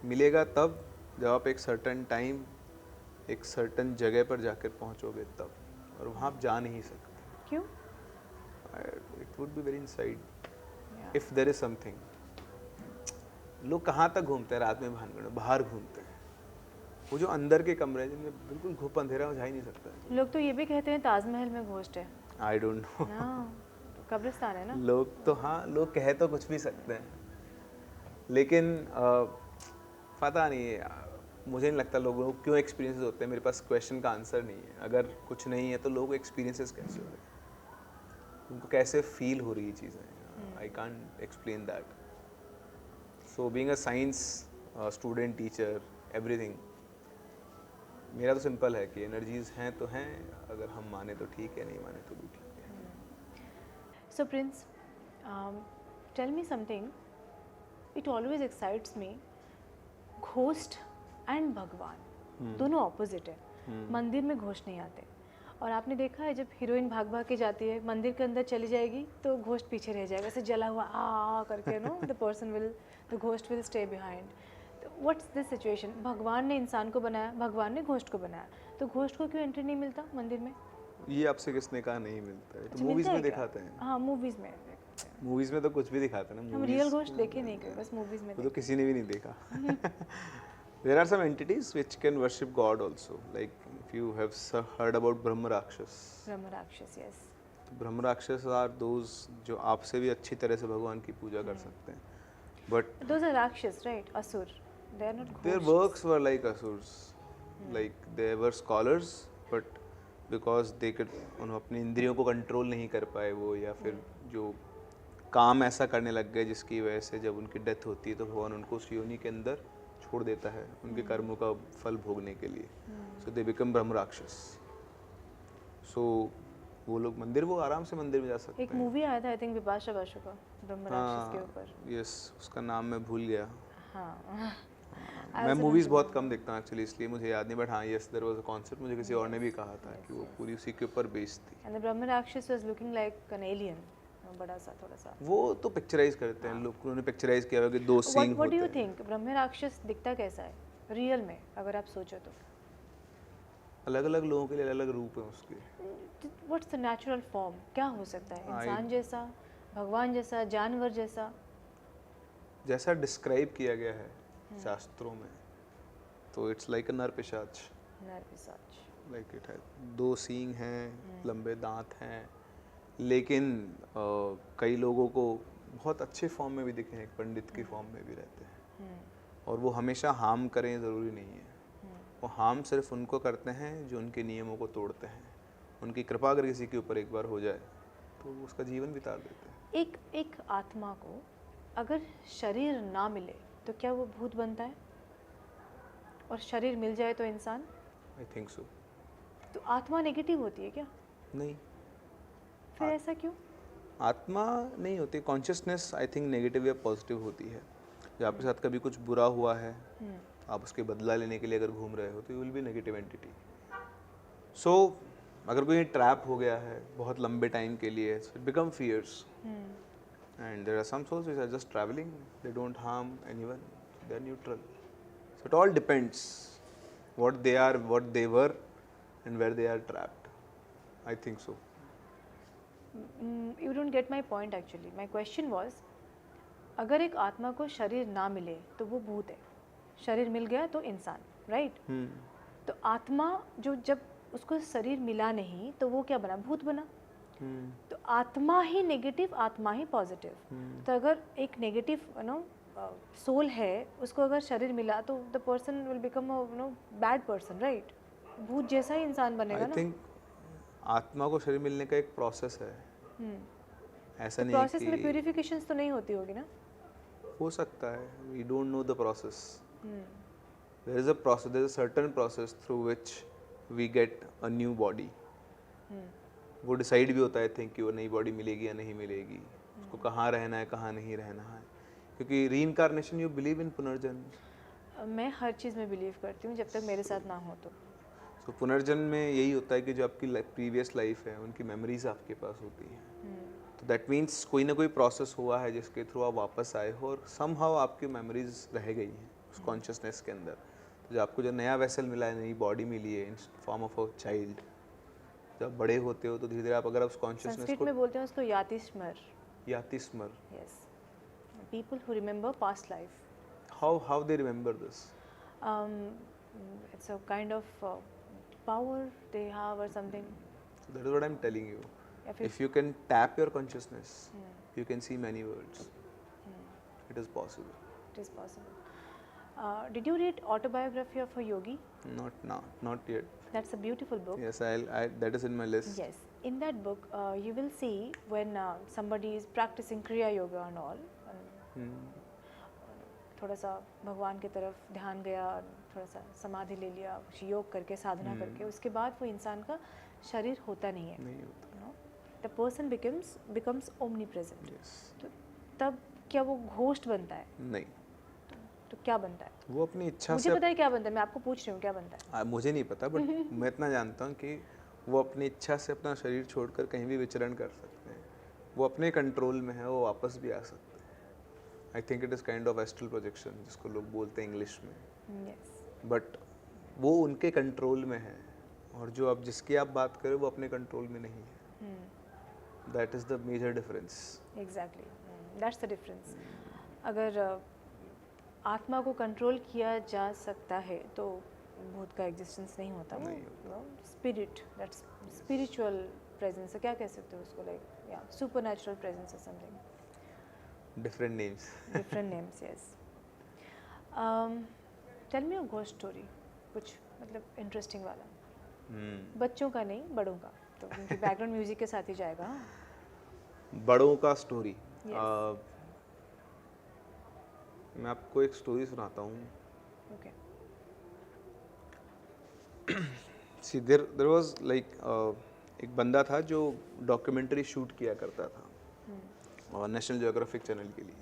मिलेगा तब जब आप एक certain time, एक certain जगह पर जाकर पहुंचोगे तब, और वहाँ आप जा नहीं सकते. क्यों? It would be very inside. Yeah. If there is something. लोग कहाँ तक घूमते हैं रात में भानगढ़ में? बाहर घूमते हैं. वो जो अंदर के कमरे हैं जिनमें बिल्कुल घुप अंधेरा हो, जा ही नहीं सकता. लोग तो ये भी कहते हैं ताजमहल में घोस्ट है. I don't know. कब्रिस्तान है ना. लोग तो हाँ, लोग कह तो कुछ भी सकते हैं, लेकिन पता नहीं, मुझे नहीं लगता लोगों को क्यों एक्सपीरियंसेस होते हैं. मेरे पास क्वेश्चन का आंसर नहीं है. अगर कुछ नहीं है तो लोगों को एक्सपीरियंसेस कैसे हो रहे हैं, उनको कैसे फील हो रही चीज़ें. I can't explain that. So being a science student, teacher, everything, मेरा तो सिंपल है कि एनर्जीज हैं तो हैं, अगर हम माने तो ठीक है, नहीं माने तो भी ठीक है. So Prince, tell me something. It always excites me. Ghost and भगवान दोनों ऑपोजिट है. मंदिर में घोस्ट नहीं आते, और आपने देखा है जब हीरोइन भाग भाग के जाती है मंदिर के अंदर चली जाएगी तो घोस्ट पीछे रह जाएगा, ऐसे जला हुआ आ करके. The ghost will stay behind. What's this situation? भगवान ने इंसान को बनाया, भगवान ने घोस्ट को बनाया, तो घोस्ट को क्यों एंट्री नहीं मिलता मंदिर में? ये आपसे किसने कहा नहीं मिलता है? तो अच्छा, मूवीज मिलता है में क्या? दिखाते हैं। हाँ, मूवीज़ में दिखाते हैं। मूवीज में तो कुछ भी दिखाते हैं ना। हम रियल घोस्ट देखे नहीं कभी, बस मूवीज़ में वो तो देखे। किसी ने भी नहीं देखा। There are some entities which can worship God also. Like if you have heard about Brahma Rakshas. ब्रह्म राक्षस, यस। तो ब्रह्म राक्षस आर दोज जो आपसे भी अच्छी तरह से भगवान की पूजा कर सकते हैं. But दोज आर राक्षस, राइट? असुर, they are not their ghost. works were like asurs. Like they were scholars, but because they could उन्होंने अपनी इंद्रियों को कंट्रोल नहीं कर पाए वो, या फिर जो काम ऐसा करने लग गए जिसकी वजह से जब उनकी डेथ होती है तो भगवान उनको उस योनि के अंदर छोड़ देता है उनके कर्मों का फल भोगने के लिए. सो दे बिकम ब्रह्म राक्षस. सो वो लोग मंदिर, वो आराम से मंदिर में जा सकते एक हैं. मूवी आया था, आई थिंक बिपाशा बासु का, ब्रह्म राक्षस के ऊपर। यस, उसका नाम मैं भूल गया. हाँ। मैं मूवीज बहुत कम देखता हूँ एक्चुअली, इसलिए मुझे याद नहीं. बट हाँ, yes, there was a concept. मुझे किसी और ने भी कहा था कि वो पूरी उसी के ऊपर बेस्ड थी. एंड द ब्रह्म राक्षस was looking like an alien, बड़ा सा, थोड़ा सा। वो तो पिक्चराइज करते हैं लोग, उन्होंने पिक्चराइज किया हुआ कि दो सींग व्हाट डू होते यू हैं. थिंक ब्रह्म राक्षस दिखता कैसा है रियल में, अगर आप सोचो तो? अलग अलग लोगों के लिए अलग अलग रूप है उसके. What's the natural form? क्या हो सकता है? इंसान जैसा, भगवान जैसा, जानवर जैसा? जैसा डिस्क्राइब किया गया है शास्त्रों में, तो इट्स लाइक अ नर पिशाच. नर पिशाच। लाइक इट है, दो सींग हैं, लंबे दांत हैं, लेकिन कई लोगों को बहुत अच्छे फॉर्म में भी दिखे हैं, एक पंडित की फॉर्म में भी रहते हैं. और वो हमेशा हार्म करें ज़रूरी नहीं है. वो हार्म सिर्फ उनको करते हैं जो उनके नियमों को तोड़ते हैं. उनकी कृपा अगर किसी के ऊपर एक बार हो जाए तो वो उसका जीवन बिता देते हैं. एक आत्मा को अगर शरीर ना मिले तो क्या वो भूत बनता है? और शरीर मिल जाए तो इंसान? आई थिंक सो. तो आत्मा नेगेटिव होती है क्या? नहीं, फिर ऐसा क्यों? आत्मा नहीं होती. कॉन्शियसनेस आई थिंक नेगेटिव या पॉजिटिव होती है. जब आपके साथ कभी कुछ बुरा हुआ है, आप उसके बदला लेने के लिए अगर घूम रहे हो तो you will be negative entity. So अगर कोई ट्रैप हो गया है बहुत लंबे टाइम के लिए, it become fierce. And there are some souls which are just travelling, they don't harm anyone, they are neutral. So it all depends what they are, what they were and where they are trapped. I think so. You don't get my point actually. My question was, अगर एक आत्मा को शरीर ना मिले तो वो भूत है, शरीर मिल गया तो इंसान, राइट? तो आत्मा जो जब उसको शरीर मिला नहीं तो वो क्या बना? भूत बना. तो आत्मा ही नेगेटिव, आत्मा ही पॉजिटिव. तो अगर एक नेगेटिव सोल है, उसको अगर शरीर मिला तो the person will become bad person, right? भूत जैसा ही इंसान बनेगा ना. आई थिंक आत्मा को शरीर मिलने का एक प्रोसेस है. ऐसा तो नहीं है प्रोसेस में कि प्यूरिफिकेशंस तो नहीं होती होगी ना? हो सकता है. We don't know the process. There is a process, there is a certain process through which we get a new body. वो डिसाइड भी होता है, आई थिंक, कि वो नई बॉडी मिलेगी या नहीं मिलेगी, उसको कहाँ रहना है, कहाँ नहीं रहना है. क्योंकि रीइंकार्नेशन, यू बिलीव इन पुनर्जन्म? मैं हर चीज़ में बिलीव करती हूँ जब तक मेरे साथ ना हो तो. तो पुनर्जन्म में यही होता है कि जो आपकी प्रीवियस लाइफ है उनकी मेमोरीज आपके पास होती हैं. तो दैट मीन्स कोई ना कोई प्रोसेस हुआ है जिसके थ्रू आप वापस आए हो और समहाउ आपकी मेमोरीज रह गई हैं उस कॉन्शियसनेस के अंदर. तो जो आपको जो नया वेसल मिला है, नई बॉडी मिली है in form of a child, जब बड़े होते हो तो धीरे धीरे आप अगर उस कॉन्शियसनेस संस्कृत को में बोलते हैं उसको याति स्मर. याति स्मर. Yes, people who remember past life. How they remember this? It's a kind of power they have or something. That is what I'm telling you. If If you can tap your consciousness, you can see many worlds. It is possible. it is possible. Did you read Autobiography of a Yogi? Not now, not yet. That's a beautiful book. Yes, that is in my list. Yes. In that book, you will see when somebody is practicing Kriya Yoga and all. थोड़ा सा भगवान की तरफ ध्यान गया, थोड़ा सा समाधि ले लिया, योग करके, साधना करके, उसके बाद वो इंसान का शरीर होता नहीं है. नहीं होता. The person becomes omni present. Yes. तो तब क्या वो घोस्ट बनता है? नहीं. तो क्या बनता है? वो अपनी इच्छा मुझे से. पता है क्या बनता है, मैं आपको पूछ रही हूँ क्या बनता है. मुझे नहीं पता, बट मैं इतना जानता हूँ कि वो अपनी इच्छा से अपना शरीर छोड़कर कहीं भी विचरण कर सकते हैं. वो अपने कंट्रोल में है, वो वापस भी आ सकते हैं. I think it is kind of astral projection जिसको लोग बोलते हैं इंग्लिश में. यस. बट वो उनके कंट्रोल में है. और जो अब जिसकी आप बात करें वो अपने कंट्रोल में नहीं है. That is the major difference. Exactly, that's the difference. अगर आत्मा को कंट्रोल किया जा सकता है तो भूत का एग्जिस्टेंस नहीं होता. वो स्पिरिट, दैट्स स्पिरिचुअल प्रेजेंस, क्या कह सकते हो उसको, लाइक या सुपरनैचुरल प्रेजेंस और something. Different names. Different names, yes. Tell me a ghost story, कुछ मतलब इंटरेस्टिंग वाला. बच्चों का नहीं, बड़ों का, तो उनकी बैकग्राउंड म्यूजिक के साथ ही जाएगा. बड़ों का स्टोरी. Yes. मैं आपको एक स्टोरी सुनाता हूँ. Okay. See there was like एक बंदा था जो डॉक्यूमेंट्री शूट किया करता था और नेशनल ज्योग्राफिक चैनल के लिए.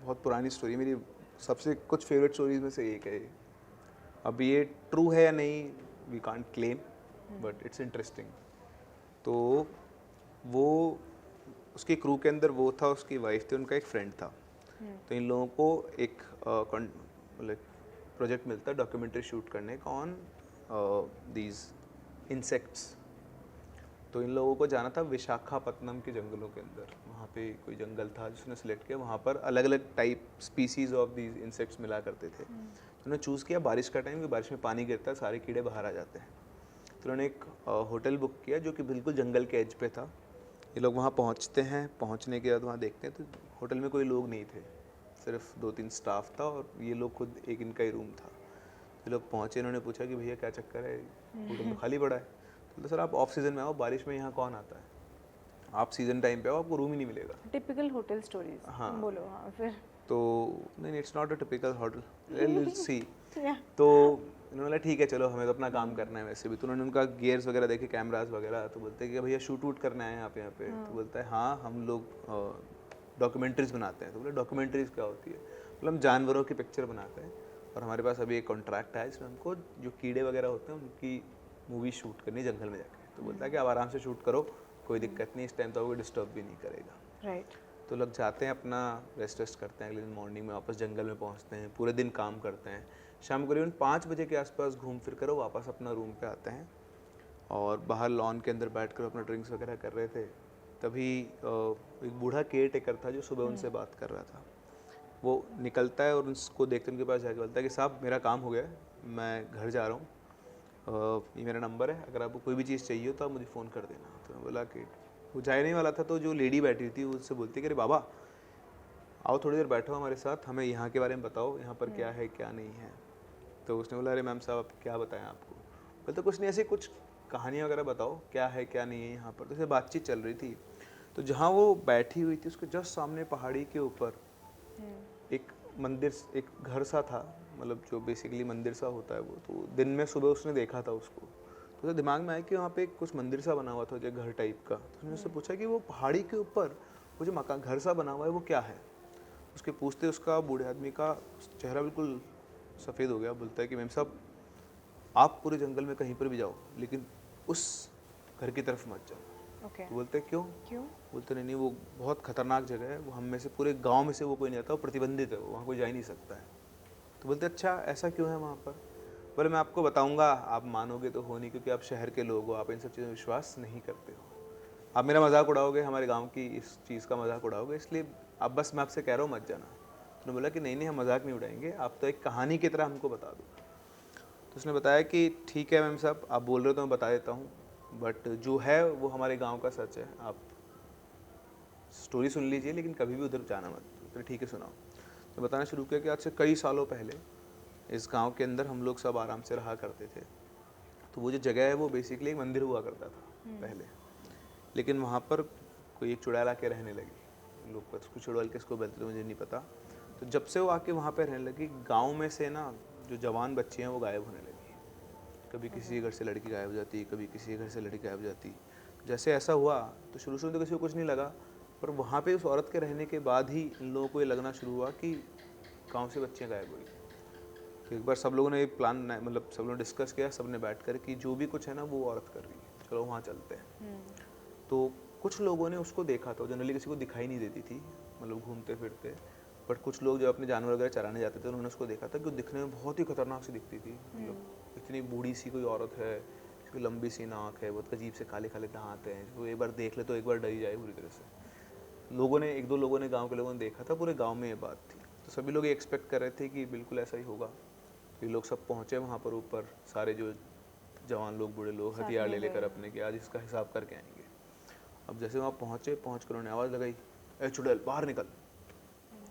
बहुत पुरानी स्टोरी, मेरी सबसे कुछ फेवरेट स्टोरीज में से एक है ये. अब ये ट्रू है या नहीं we can't claim, but it's interesting. तो वो उसके क्रू के अंदर वो था, उसकी वाइफ थी, उनका एक फ्रेंड था. तो इन लोगों को एक प्रोजेक्ट मिलता है डॉक्यूमेंट्री शूट करने का ऑन दीज इंसेक्ट्स. तो इन लोगों को जाना था विशाखापत्तनम के जंगलों के अंदर. वहाँ पे कोई जंगल था जिसने सेलेक्ट किया, वहाँ पर अलग अलग type species of these insects मिला करते थे. तो उन्होंने चूज़ किया बारिश का टाइम, क्योंकि बारिश में पानी गिरता है, सारे कीड़े बाहर आ जाते हैं. तो उन्होंने एक होटल बुक किया जो कि बिल्कुल जंगल के एज पे था. ये लोग वहाँ पहुँचते हैं, पहुँचने के बाद वहाँ देखते हैं तो होटल में कोई लोग नहीं थे, सिर्फ 2-3 स्टाफ था और ये लोग खुद, एक इनका ही रूम था. ये लोग पहुँचे, इन्होंने पूछा कि भैया क्या चक्कर है, होटल तो खाली पड़ा है. तो सर आप ऑफ सीज़न में आओ, बारिश में यहाँ कौन आता है, आप सीज़न टाइम पे आओ, आपको रूम ही नहीं मिलेगा. Typical hotel stories. हाँ. बोलो. हाँ, फिर तो नहीं, it's not a typical hotel, let's see. या तो इन्होंने बोला ठीक है चलो, हमें तो अपना काम करना है वैसे भी. तो उन्होंने उनका गियर्स वगैरह देखे, कैमरास वगैरह. तो बोलते हैं कि भैया शूट वूट करना है यहाँ पे. तो बोलता है हाँ हम लोग डॉक्यूमेंट्रीज बनाते हैं. तो बोले डॉक्यूमेंट्रीज क्या होती है. मतलब हम जानवरों की पिक्चर बनाते हैं और हमारे पास अभी एक कॉन्ट्रैक्ट है जिसमें हमको जो कीड़े वगैरह होते हैं उनकी मूवी शूट करनी है जंगल में जाके. तो बोलता है कि आप आराम से शूट करो, कोई दिक्कत नहीं, इस टाइम तो आपको डिस्टर्ब भी नहीं करेगा. राइट. तो लोग जाते हैं, अपना रेस्ट करते हैं, अगले दिन मॉर्निंग में वापस जंगल में पहुंचते हैं, पूरे दिन काम करते हैं. शाम को करीबन 5 बजे के आसपास घूम फिर कर वो वापस अपना रूम पे आते हैं और बाहर लॉन के अंदर बैठ कर अपना ड्रिंक्स वगैरह कर रहे थे. तभी एक बूढ़ा केयर टेकर था जो सुबह उनसे बात कर रहा था. वो निकलता है और उसको देखते उनके पास जाके बोलता है कि साहब मेरा काम हो गया है, मैं घर जा रहा हूँ, ये मेरा नंबर है, अगर आपको कोई भी चीज़ चाहिए हो तो आप मुझे फ़ोन कर देना. तो मैं बोला कि वो जाए नहीं वाला था. तो जो लेडी बैठी थी वो उससे बोलती कि अरे बाबा आओ थोड़ी देर बैठो हमारे साथ, हमें यहाँ के बारे में बताओ, यहाँ पर क्या है क्या नहीं है. तो उसने बोला अरे मैम साहब क्या बताएं आपको. बोलते कुछ नहीं, ऐसे कुछ कहानियाँ वगैरह बताओ, क्या है क्या नहीं है यहाँ पर. तो ऐसे बातचीत चल रही थी. तो जहाँ वो बैठी हुई थी उसके जस्ट सामने पहाड़ी के ऊपर एक मंदिर, एक घर सा था, मतलब जो बेसिकली मंदिर सा होता है वो. तो दिन में सुबह उसने देखा था उसको. तो उसके दिमाग में आया कि वहाँ पे कुछ मंदिर सा बना हुआ था जो घर टाइप का. तो उसने उससे पूछा कि वो पहाड़ी के ऊपर वो जो मकान घर सा बना हुआ है वो क्या है. उसके पूछते उसका बूढ़े आदमी का चेहरा बिल्कुल सफ़ेद हो गया. बोलता है कि मैम साहब आप पूरे जंगल में कहीं पर भी जाओ लेकिन उस घर की तरफ मत जाओ. ओके. तो बोलते क्यों. क्यों. बोलते नहीं वो बहुत खतरनाक जगह है, वो हम में से पूरे गांव में से वो कोई नहीं आता, वो प्रतिबंधित है, वहाँ कोई जा ही नहीं सकता है. तो बोलते अच्छा ऐसा क्यों है वहाँ पर. बोले मैं आपको बताऊँगा, आप मानोगे तो हो नहीं, क्योंकि आप शहर के लोग हो, आप इन सब चीज़ों में विश्वास नहीं करते हो, आप मेरा मजाक उड़ाओगे, हमारे गाँव की इस चीज़ का मजाक उड़ाओगे, इसलिए अब बस मैं आपसे कह रहा हूँ मत जाना. तो बोला कि नहीं हम मजाक नहीं उड़ाएंगे, आप तो एक कहानी की तरह हमको बता दो. तो उसने बताया कि ठीक है मैम साहब आप बोल रहे हो तो मैं बता देता हूँ, बट जो है वो हमारे गांव का सच है, आप स्टोरी सुन लीजिए लेकिन कभी भी उधर जाना मत. तो ठीक है सुनाओ. तो बताना शुरू किया कि आज से कई सालों पहले इस गांव के अंदर हम लोग सब आराम से रहा करते थे. तो वो जो जगह है वो बेसिकली एक मंदिर हुआ करता था पहले, लेकिन वहाँ पर कोई एक चुड़ैल आके रहने लगी. लोग उसको चुड़ैल किसको बोलते थे मुझे नहीं पता. तो जब से वो आके वहाँ पे रहने लगी, गाँव में से ना जो जवान बच्चे हैं वो गायब होने लगी. कभी किसी के घर से लड़की गायब हो जाती, कभी किसी के घर से लड़की गायब हो जाती. जैसे ऐसा हुआ तो शुरू तो किसी को कुछ नहीं लगा, पर वहाँ पे उस औरत के रहने के बाद ही इन लोगों को ये लगना शुरू हुआ कि गांव से बच्चियाँ गायब हुई. तो एक बार सब लोगों ने प्लान, मतलब सब लोगों ने डिस्कस किया, सब ने बैठ कर कि जो भी कुछ है ना वो औरत कर रही है, चलो वहाँ चलते हैं. तो कुछ लोगों ने उसको देखा था, जनरली किसी को दिखाई नहीं देती थी, मतलब घूमते फिरते, बट कुछ लोग जब अपने जानवर वगैरह चराने जाते थे उन्होंने उसको देखा था कि वो दिखने में बहुत ही खतरनाक सी दिखती थी. मतलब इतनी बूढ़ी सी कोई औरत है क्योंकि लंबी सी नाक है, बहुत अजीब से काले काले दांत हैं, वो एक बार देख ले तो एक बार डर ही जाए पूरी तरह से। लोगों ने, एक दो लोगों ने, गांव के लोगों ने देखा था, पूरे गांव में ये बात थी। तो सभी लोग एक्सपेक्ट कर रहे थे कि बिल्कुल ऐसा ही होगा। ये लोग सब पहुँचे वहाँ पर ऊपर, सारे जो जवान लोग, बूढ़े लोग हथियार ले लेकर अपने, कि आज इसका हिसाब करके आएंगे। अब जैसे वहाँ पहुँचे, पहुँच कर उन्होंने आवाज़ लगाई, ए चुड़ैल बाहर निकल।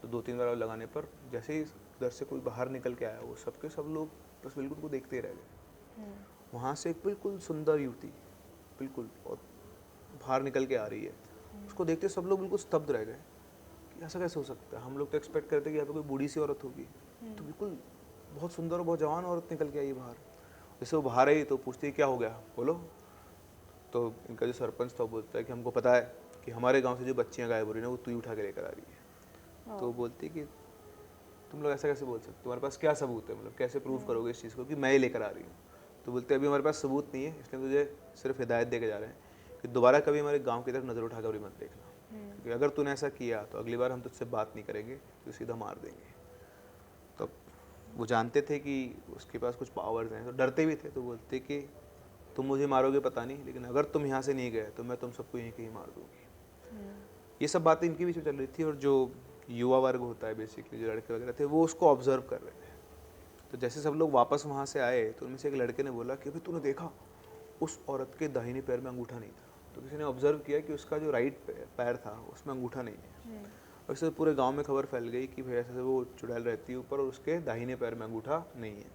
तो 2-3 बार लगाने पर जैसे ही उधर से कोई बाहर निकल के आया, वो सबके सब लोग बस बिल्कुल उनको देखते ही रह गए। वहाँ से एक बिल्कुल सुंदर युवती बिल्कुल और बाहर निकल के आ रही है, उसको देखते सब लोग बिल्कुल स्तब्ध रह गए कि ऐसा कैसे हो सकता है। हम लोग तो एक्सपेक्ट करते कि यहाँ पे कोई बूढ़ी सी औरत होगी, तो बिल्कुल बहुत सुंदर और बहुत जवान औरत निकल के आई बाहर। जैसे वो बाहर आई तो पूछती क्या हो गया, बोलो। तो इनका जो सरपंच था वो बोलता है कि हमको पता है कि हमारे गांव से जो बच्चियां गायब हो रही हैं वो तू ही उठा के लेकर आ रही है। तो वो बोलती है कि तुम लोग ऐसा कैसे बोल सकते हो, तुम्हारे पास क्या सबूत है, मतलब कैसे प्रूव करोगे इस चीज़ को कि मैं ही लेकर आ रही हूँ। तो बोलते हैं अभी हमारे पास सबूत नहीं है, इसलिए तुझे सिर्फ हिदायत दे के जा रहे हैं कि दोबारा कभी हमारे गाँव की तरफ नज़र उठा कर भी मत देखना, क्योंकि अगर तूने ऐसा किया तो अगली बार हम तुझसे बात नहीं करेंगे, तो सीधा मार देंगे। तो वो जानते थे कि उसके पास कुछ पावर्स हैं, तो डरते भी थे। तो बोलते कि तुम मुझे मारोगे पता नहीं, लेकिन अगर तुम यहाँ से नहीं गए तो मैं तुम सबको यहीं कहीं मार दूंगी। ये सब बातें इनके बीच में चल रही थी, और जो युवा वर्ग होता है बेसिकली, जो लड़के वगैरह थे, वो उसको ऑब्जर्व कर रहे थे। तो जैसे सब लोग वापस वहाँ से आए तो उनमें से एक लड़के ने बोला कि अभी तूने देखा, उस औरत के दाहिने पैर में अंगूठा नहीं था। तो किसी ने ऑब्जर्व किया कि उसका जो राइट पैर था उसमें अंगूठा नहीं है। और इससे पूरे गांव में खबर फैल गई कि भाई ऐसे वो चुड़ैल रहती है ऊपर और उसके दाहिने पैर में अंगूठा नहीं है।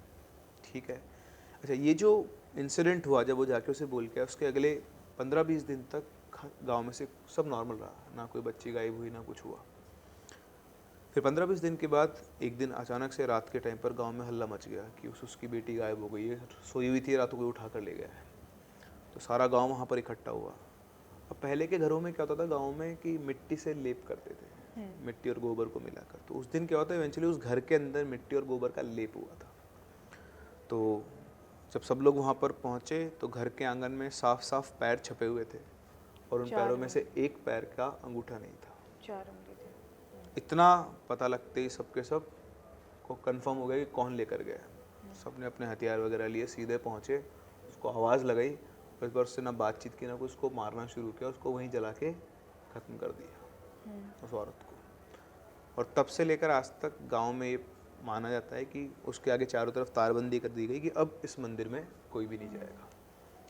ठीक है, अच्छा, ये जो इंसिडेंट हुआ जब वो जाके उसे बोल के, उसके अगले 15-20 दिन तक गांव में से सब नॉर्मल रहा, ना कोई बच्ची गायब हुई, ना कुछ हुआ। फिर 15-20 दिन के बाद एक दिन अचानक से रात के टाइम पर गांव में हल्ला मच गया कि उसकी बेटी गायब हो गई है, सोई हुई थी, रात को उठा कर ले गया है। तो सारा गांव वहाँ पर इकट्ठा हुआ। अब पहले के घरों में क्या होता था गांव में कि मिट्टी से लेप करते थे, मिट्टी और गोबर को मिलाकर। तो उस दिन क्या होता है, इवेंचुअली उस घर के अंदर मिट्टी और गोबर का लेप हुआ था। तो जब सब लोग वहाँ पर पहुँचे तो घर के आंगन में साफ साफ पैर छपे हुए थे, और उन पैरों में से एक पैर का अंगूठा नहीं था। 4 उंगली थे। इतना पता लगते ही सबके सब को कंफर्म हो गया कि कौन लेकर गया। सब ने अपने हथियार वगैरह लिए, सीधे पहुँचे, उसको आवाज़ लगाई, इस बार उससे ना बातचीत की ना कुछ, उसको मारना शुरू किया, उसको वहीं जला के ख़त्म कर दिया उस औरत को। और तब से लेकर आज तक गांव में ये माना जाता है कि उसके आगे चारों तरफ तारबंदी कर दी गई कि अब इस मंदिर में कोई भी नहीं जाएगा।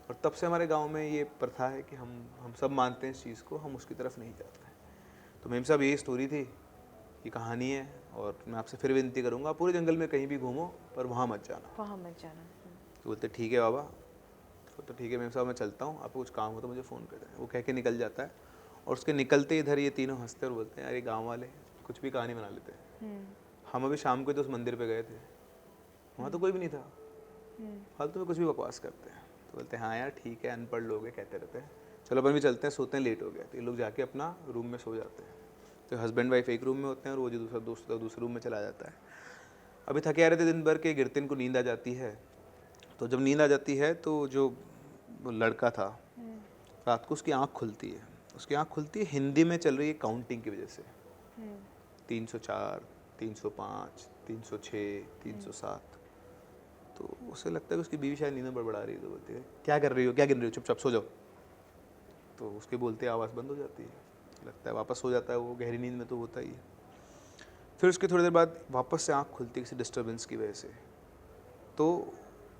और तब से हमारे गांव में ये प्रथा है कि हम सब मानते हैं इस चीज़ को, हम उसकी तरफ नहीं जाते हैं। तो मेम साहब यही स्टोरी थी, ये कहानी है, और मैं आपसे फिर विनती करूँगा, पूरे जंगल में कहीं भी घूमो पर वहाँ मत जाना। वहाँ मत जाना। तो बोलते ठीक है बाबा। तो ठीक है मेम साहब, मैं चलता हूँ, आपको कुछ काम हो तो मुझे फ़ोन कर दें। वो कह के निकल जाता है, और उसके निकलते इधर ये तीनों हंसते और बोलते हैं यार ये गाँव वाले कुछ भी कहानी बना लेते हैं। हम अभी शाम को तो उस मंदिर पे गए थे, वहाँ तो कोई भी नहीं था, फालतू में कुछ भी बकवास करते हैं। तो बोलते हैं हाँ यार ठीक है, अनपढ़ लोग हैं, कहते रहते हैं, चलो अपन भी चलते हैं, सोते हैं, लेट हो गया। तो ये लोग जाके अपना रूम में सो जाते हैं। तो हस्बैंड वाइफ एक रूम में होते हैं, और वो जो दूसरा दोस्त है दूसरे रूम में चला जाता है। अभी थके आ रहे थे दिन भर के, गिरते इनको नींद आ जाती है। तो जब नींद आ जाती है तो जो वो लड़का था, रात को उसकी आँख खुलती है। उसकी आँख खुलती है, हिंदी में चल रही है काउंटिंग की वजह से, 304, 305, 306, 307। तो उसे लगता है कि उसकी बीवी शायद नींद में बड़बड़ा रही है। तो बोलती है क्या कर रही हो, क्या गिन रही हो, चुपचाप सो जाओ। तो उसके बोलते आवाज़ बंद हो जाती है, लगता है वापस सो जाता है। वो गहरी नींद में तो होता ही है। फिर उसकी थोड़ी देर बाद वापस से आँख खुलती है किसी डिस्टर्बेंस की वजह से। तो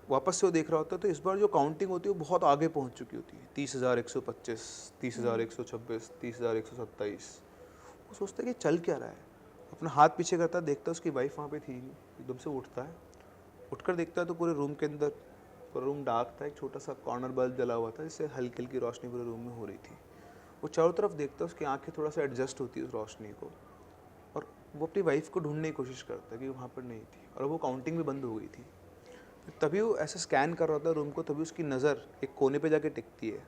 वापस से वो देख रहा होता है, तो इस बार जो काउंटिंग होती है वो बहुत आगे पहुंच चुकी होती है, 30,125, 30,126, 30,127। वो सोचता है कि चल क्या रहा है, अपना हाथ पीछे करता है, देखता है उसकी वाइफ वहाँ पे थी नहीं। एकदम से उठता है, उठकर देखता है तो पूरे रूम के अंदर, पूरा रूम डार्क था, एक छोटा सा कॉर्नर बल्ब जला हुआ था जिससे हल्की हल्की रोशनी पूरे रूम में हो रही थी। वो चारों तरफ देखता है, उसकी आंखें थोड़ा सा एडजस्ट होती है उस रोशनी को, और वो अपनी वाइफ को ढूंढने की कोशिश करता है कि वहाँ पर नहीं थी, और वो काउंटिंग भी बंद हो गई थी। तभी वो ऐसे स्कैन कर रहा था रूम को, तभी उसकी नज़र एक कोने पे जाके टिकती है।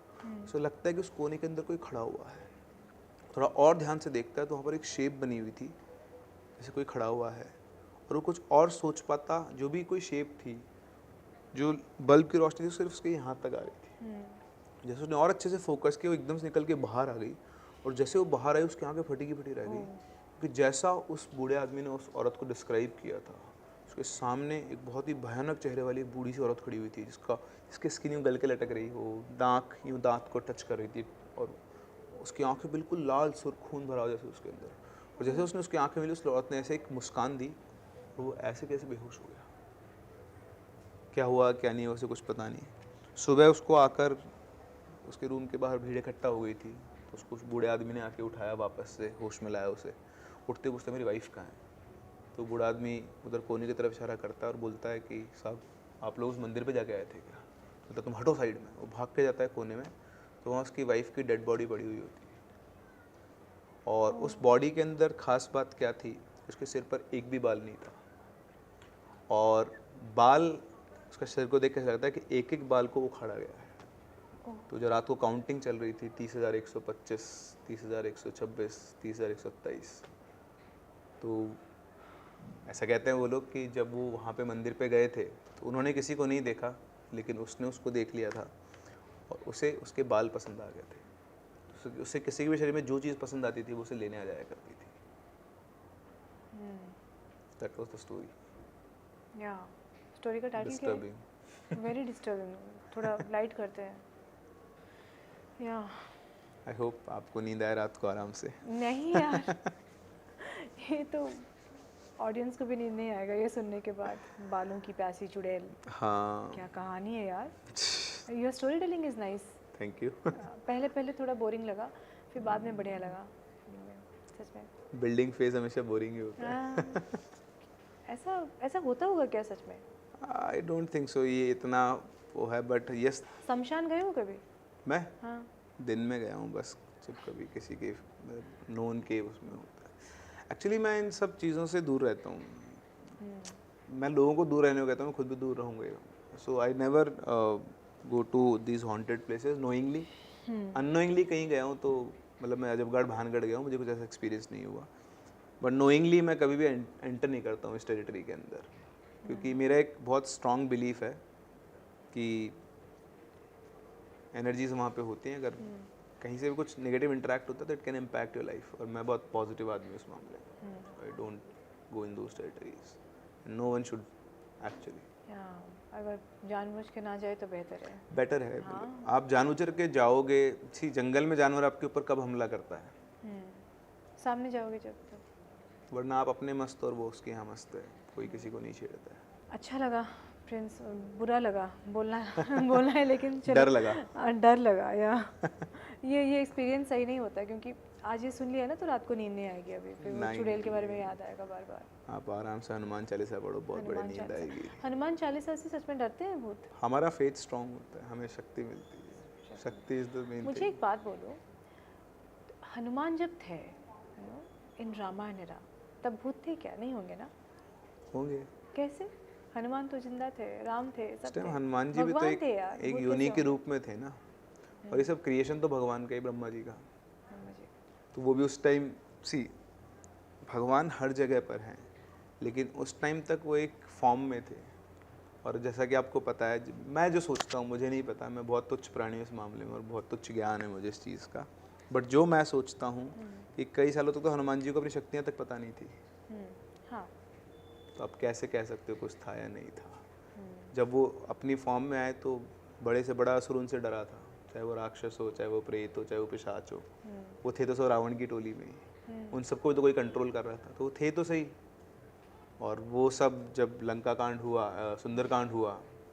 उसे लगता है कि उस कोने के अंदर कोई खड़ा हुआ है। थोड़ा और ध्यान से देखता है तो वहाँ पर एक शेप बनी हुई थी, जैसे कोई खड़ा हुआ है। और वो कुछ और सोच पाता, जो भी कोई शेप थी, जो बल्ब की रोशनी थी सिर्फ उसके यहाँ तक आ रही थी। जैसे उसने और अच्छे से फोकस किया, वो एकदम से निकल के बाहर आ गई, और जैसे वो बाहर आई उसकी आंखें फटी की फटी रह गई, क्योंकि जैसा उस बूढ़े आदमी ने उस औरत को डिस्क्राइब किया था, उसके सामने एक बहुत ही भयानक चेहरे वाली एक बूढ़ी सी औरत खड़ी हुई थी, जिसकी स्किन यूँ गल के लटक रही हो, नाक यूँ दांत को टच कर रही थी, और उसकी आंखें बिल्कुल लाल सुर्ख खून भरा हो जैसे उसके अंदर। और जैसे उसने उसकी आंखें मिली, उस औरत ने ऐसे एक मुस्कान दी, और वो ऐसे कैसे बेहोश हो गया। क्या हुआ क्या नहीं, उसे कुछ पता नहीं। सुबह उसको आकर उसके रूम के बाहर भीड़ इकट्ठा हो गई थी, तो उसको उस बूढ़े आदमी ने आके उठाया, वापस से होश में लाया उसे। उठते पूछते मेरी वाइफ कहाँ है। तो बूढ़ा आदमी उधर कोने की तरफ इशारा करता है और बोलता है कि साहब आप लोग उस मंदिर पे जाके आए थे क्या। तो तुम हटो साइड में। वो भाग के जाता है कोने में, तो वहाँ उसकी वाइफ की डेड बॉडी पड़ी हुई होती है। और उस बॉडी के अंदर खास बात क्या थी, उसके सिर पर एक भी बाल नहीं था, और बाल उसका सिर को देख के ऐसा लगता है कि एक एक बाल को उखाड़ा गया है। तो जो रात को काउंटिंग चल रही थी 30,125, 30,126, 30,127, तो ऐसा कहते हैं वो लोग कि जब वो वहाँ पे मंदिर पे गए थे तो उन्होंने किसी को नहीं देखा, लेकिन उसने उसको देख लिया था और उसे उसके बाल पसंद आ गए थे। उसे किसी के भी शरीर में जो चीज़ पसंद आती थी वो उसे लेने आ जाया करती थी। That was the story. या स्टोरी का टाइटल क्या है? डिस्टर्बिंग। Very disturbing. थोड़ा लाइट करते हैं। या आई होप आपको नींद आए रात को आराम से। नहीं यार, ये तो ऑडियंस को भी नींद नहीं आएगा ये सुनने के बाद। बालों की प्यासी चुड़ैल, हाँ, क्या कहानी है यार। Your story telling is nice. Thank you. पहले थोड़ा बोरिंग लगा, फिर बाद में बढ़िया लगा सच में। बिल्डिंग फेज हमेशा बोरिंग ही होता है। हाँ, ऐसा होता होगा क्या सच में? आई डोंट थिंक सो, ये इतना वो है, बट यस। शमशान गए हो कभी? मैं हाँ। दिन में गया हूँ बस, जब कभी किसी के नोन के उसमें होता है। एक्चुअली मैं इन सब चीज़ों से दूर रहता हूँ। मैं लोगों को दूर रहने को कहता हूँ, मैं खुद भी दूर रहूँगा। So I never go to these haunted places knowingly. Unknowingly कहीं गया हूँ तो मतलब मैं अजबगढ़ भानगढ़ गया हूँ, मुझे कुछ ऐसा एक्सपीरियंस नहीं हुआ, बट नोइंगली मैं कभी भी एंटर नहीं करता हूँ इस टेरिटरी के अंदर, क्योंकि मेरा एक बहुत स्ट्रॉन्ग बिलीफ है कि एनर्जीज वहाँ पे होती हैं। अगर कहीं से भी कुछ नेगेटिव इंटरेक्ट होता है तो it can impact your life, और मैं बहुत पॉजिटिव आदमी हूँ इस मामले में। I don't go in those territories, no one should actually. अगर जानबूझ के ना जाए तो बेहतर है। बेटर है। आप जानबूझ के जाओगे, सी जंगल में जानवर आपके ऊपर कब हमला करता है? सामने जाओगे जब तक, वरना आप अपने मस्त और वो उसके यहाँ मस्त है, कोई किसी को नहीं छेड़ता है। अच्छा लगा प्रिंस, बुरा लगा बोलना बोलना है, लेकिन चलो। डर लगा या ये एक्सपीरियंस सही नहीं होता, क्योंकि आज ये सुन लिया ना तो रात को नींद नहीं आएगी। अभी फिर वो चुड़ैल के बारे में याद आएगा बार बार। आप आराम से हनुमान चालीसा पढ़ो, बहुत बड़ी नींद आएगी। हनुमान चालीसा से सच में डरते हैं भूत? हमारा फेथ स्ट्रांग होता है, हमें शक्ति मिलती है। शक्ति इज द मेन। मुझे एक बात बोलो, हनुमान जब थे इन रामायण एरा, तब भूत थे क्या? नहीं होंगे ना? होंगे। कैसे? हनुमान तो जिंदा थे, राम थे, सब थे। हनुमान जी भी तो एक योनि के रूप में थे ना, और ये सब क्रिएशन तो भगवान का ही, ब्रह्मा जी का। तो वो भी उस टाइम, सी भगवान हर जगह पर हैं, लेकिन उस टाइम तक वो एक फॉर्म में थे। और जैसा कि आपको पता है, मैं जो सोचता हूँ, मुझे नहीं पता, मैं बहुत तुच्छ प्राणी हूँ इस मामले में और बहुत तुच्छ ज्ञान है मुझे इस चीज़ का, बट जो मैं सोचता हूँ कि कई सालों तक तो हनुमान जी को अपनी शक्तियाँ तक पता नहीं थी। हाँ। तो आप कैसे कह सकते हो कुछ था या नहीं था? जब वो अपनी फॉर्म में आए तो बड़े से बड़ा असुर उनसे डरा था, चाहे वो राक्षस हो, चाहे वो प्रेत हो, चाहे वो पिशाच हो। वो थे तो सब रावण की टोली में ही, उन सबको तो कोई कंट्रोल कर रहा था, तो वो थे तो सही। और वो सब जब लंका कांड हुआ, सुंदर कांड हुआ,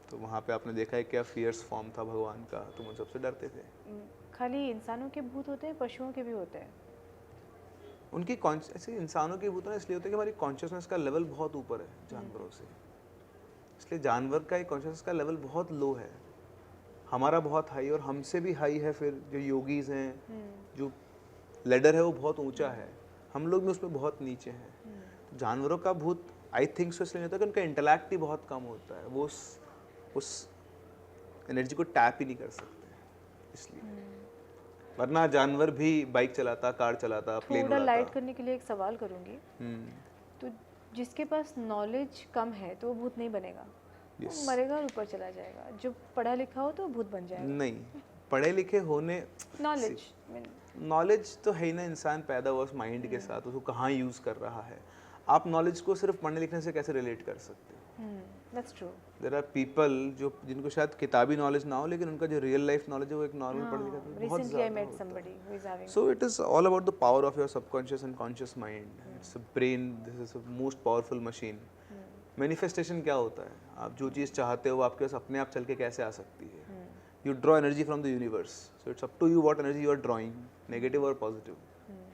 तो वहाँ पे आपने देखा है क्या फियर्स फॉर्म था भगवान का, तो उन सबसे डरते थे। खाली इंसानों के भूत होते हैं, पशुओं के भी होते हैं? उनकी ऐसे इंसानों के भूत इसलिए होते हैं कि हमारी कॉन्शियसनेस का लेवल बहुत ऊपर है जानवरों से, इसलिए जानवर का एक कॉन्शियसनेस का लेवल बहुत लो है, हमारा बहुत हाई, और हमसे भी हाई है। फिर जो योगीज हैं, जो लेडर है वो बहुत ऊंचा है, हम लोग भी उसमें बहुत नीचे हैं। तो जानवरों का भूत आई थिंक सो इसलिए होता है कि उनका इंटेलेक्ट ही बहुत कम होता है, वो उस एनर्जी को टैप ही नहीं कर सकते, इसलिए। वरना जानवर भी बाइक चलाता, कार चलाता, प्लेन उड़ाता। थोड़ा लाइट करने के लिए एक सवाल करूंगी। तो जिसके पास नॉलेज कम है तो वो भूत नहीं बनेगा? वो मरेगा और ऊपर चला जाएगा। जो पढ़ा लिखा हो तो भूत बन जाएगा? नहीं, पढ़े लिखे होने, नॉलेज तो है ही ना, इंसान पैदा हुआ उस माइंड के साथ, उसको कहाँ यूज़ कर रहा है। आप नॉलेज को सिर्फ पढ़ने लिखने से कैसे रिलेट कर सकते हो? That's true. There are people जो जिनको शायद किताबी नॉलेज ना हो, लेकिन उनका जो रियल लाइफ नॉलेज है वो एक नॉर्मल पढ़ लिखा था बहुत Recently I ज़्यादा met होता है. somebody who is having. So it is all about the power of your subconscious and conscious mind. It's a brain. This is a most powerful machine. Manifestation क्या होता है? आप जो चीज़ चाहते हो वो आपके पास अपने आप चल के कैसे आ सकती है? You draw energy from the universe. So it's up to you what energy you are drawing, negative or positive.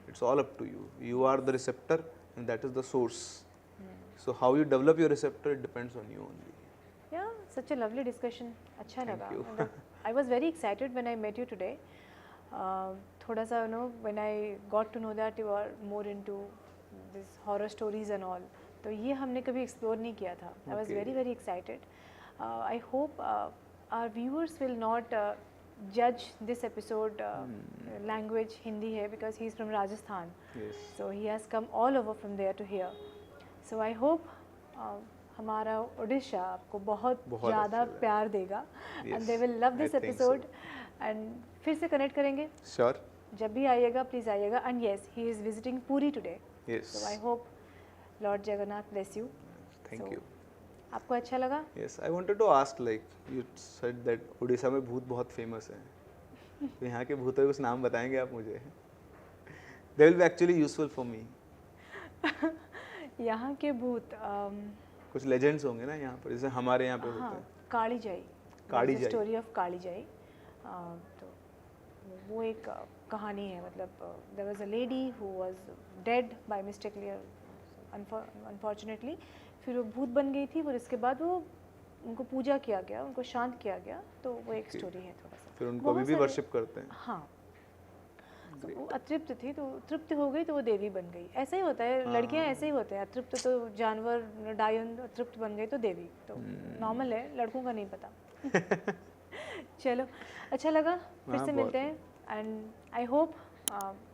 It's all up to you. You are the receptor and that is the source. So how you develop your receptor, it depends on you only. Yeah, such a lovely discussion. अच्छा Thank लगा. you. मतलब I was very excited when I met you today. थोड़ा सा when I got to know that you are more into this horror stories and all. तो ये हमने कभी explore नहीं किया था. I was Okay. very excited. I hope our viewers will not judge this episode language Hindi है because he is from Rajasthan. Yes. So he has come all over from there to here. So I hope हमारा उड़ीसा आपको बहुत ज़्यादा अच्छा प्यार देगा Yes, and they will love this I think episode and फिर से कनेक्ट करेंगे. Sure. जब भी आइएगा प्लीज़ आइएगा. And yes, he is visiting Puri today. Yes. So I hope Lord Jagannath bless you. Thank So, you. आपको अच्छा लगा? Yes, I wanted to ask, like you said that Orissa में भूत बहुत फेमस है. तो यहाँ के भूतों के कुछ नाम बताएंगे आप मुझे? They will be actually useful for me. यहाँ के भूत कुछ लेजेंड्स होंगे ना यहाँ पर, जैसे हमारे यहाँ पे होता हाँ है. काली जाई. काली जाई. स्टोरी ऑफ काली जाई. तो वो एक कहानी है. मतलब there was a lady who was dead by mistakenly unfortunately. फिर वो भूत बन गई थी. और इसके बाद वो उनको पूजा किया गया, उनको शांत किया गया. तो वो एक स्टोरी है थोड़ा सा. फिर उनको अभी भी वर्शिप करते हैं. हाँ. तो वो अतृप्त थी तो तृप्त हो गई तो वो देवी बन गई. ऐसा ही होता है. लड़कियां ऐसे ही होते हैं. अतृप्त तो जानवर डायन, तृप्त बन गई तो देवी. तो नॉर्मल है. लड़कों का नहीं पता. चलो अच्छा लगा. फिर से मिलते हैं. And I hope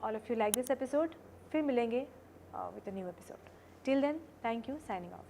all of you like this episode. फिर मिलेंगे with a new episode. Till then thank you. Signing of.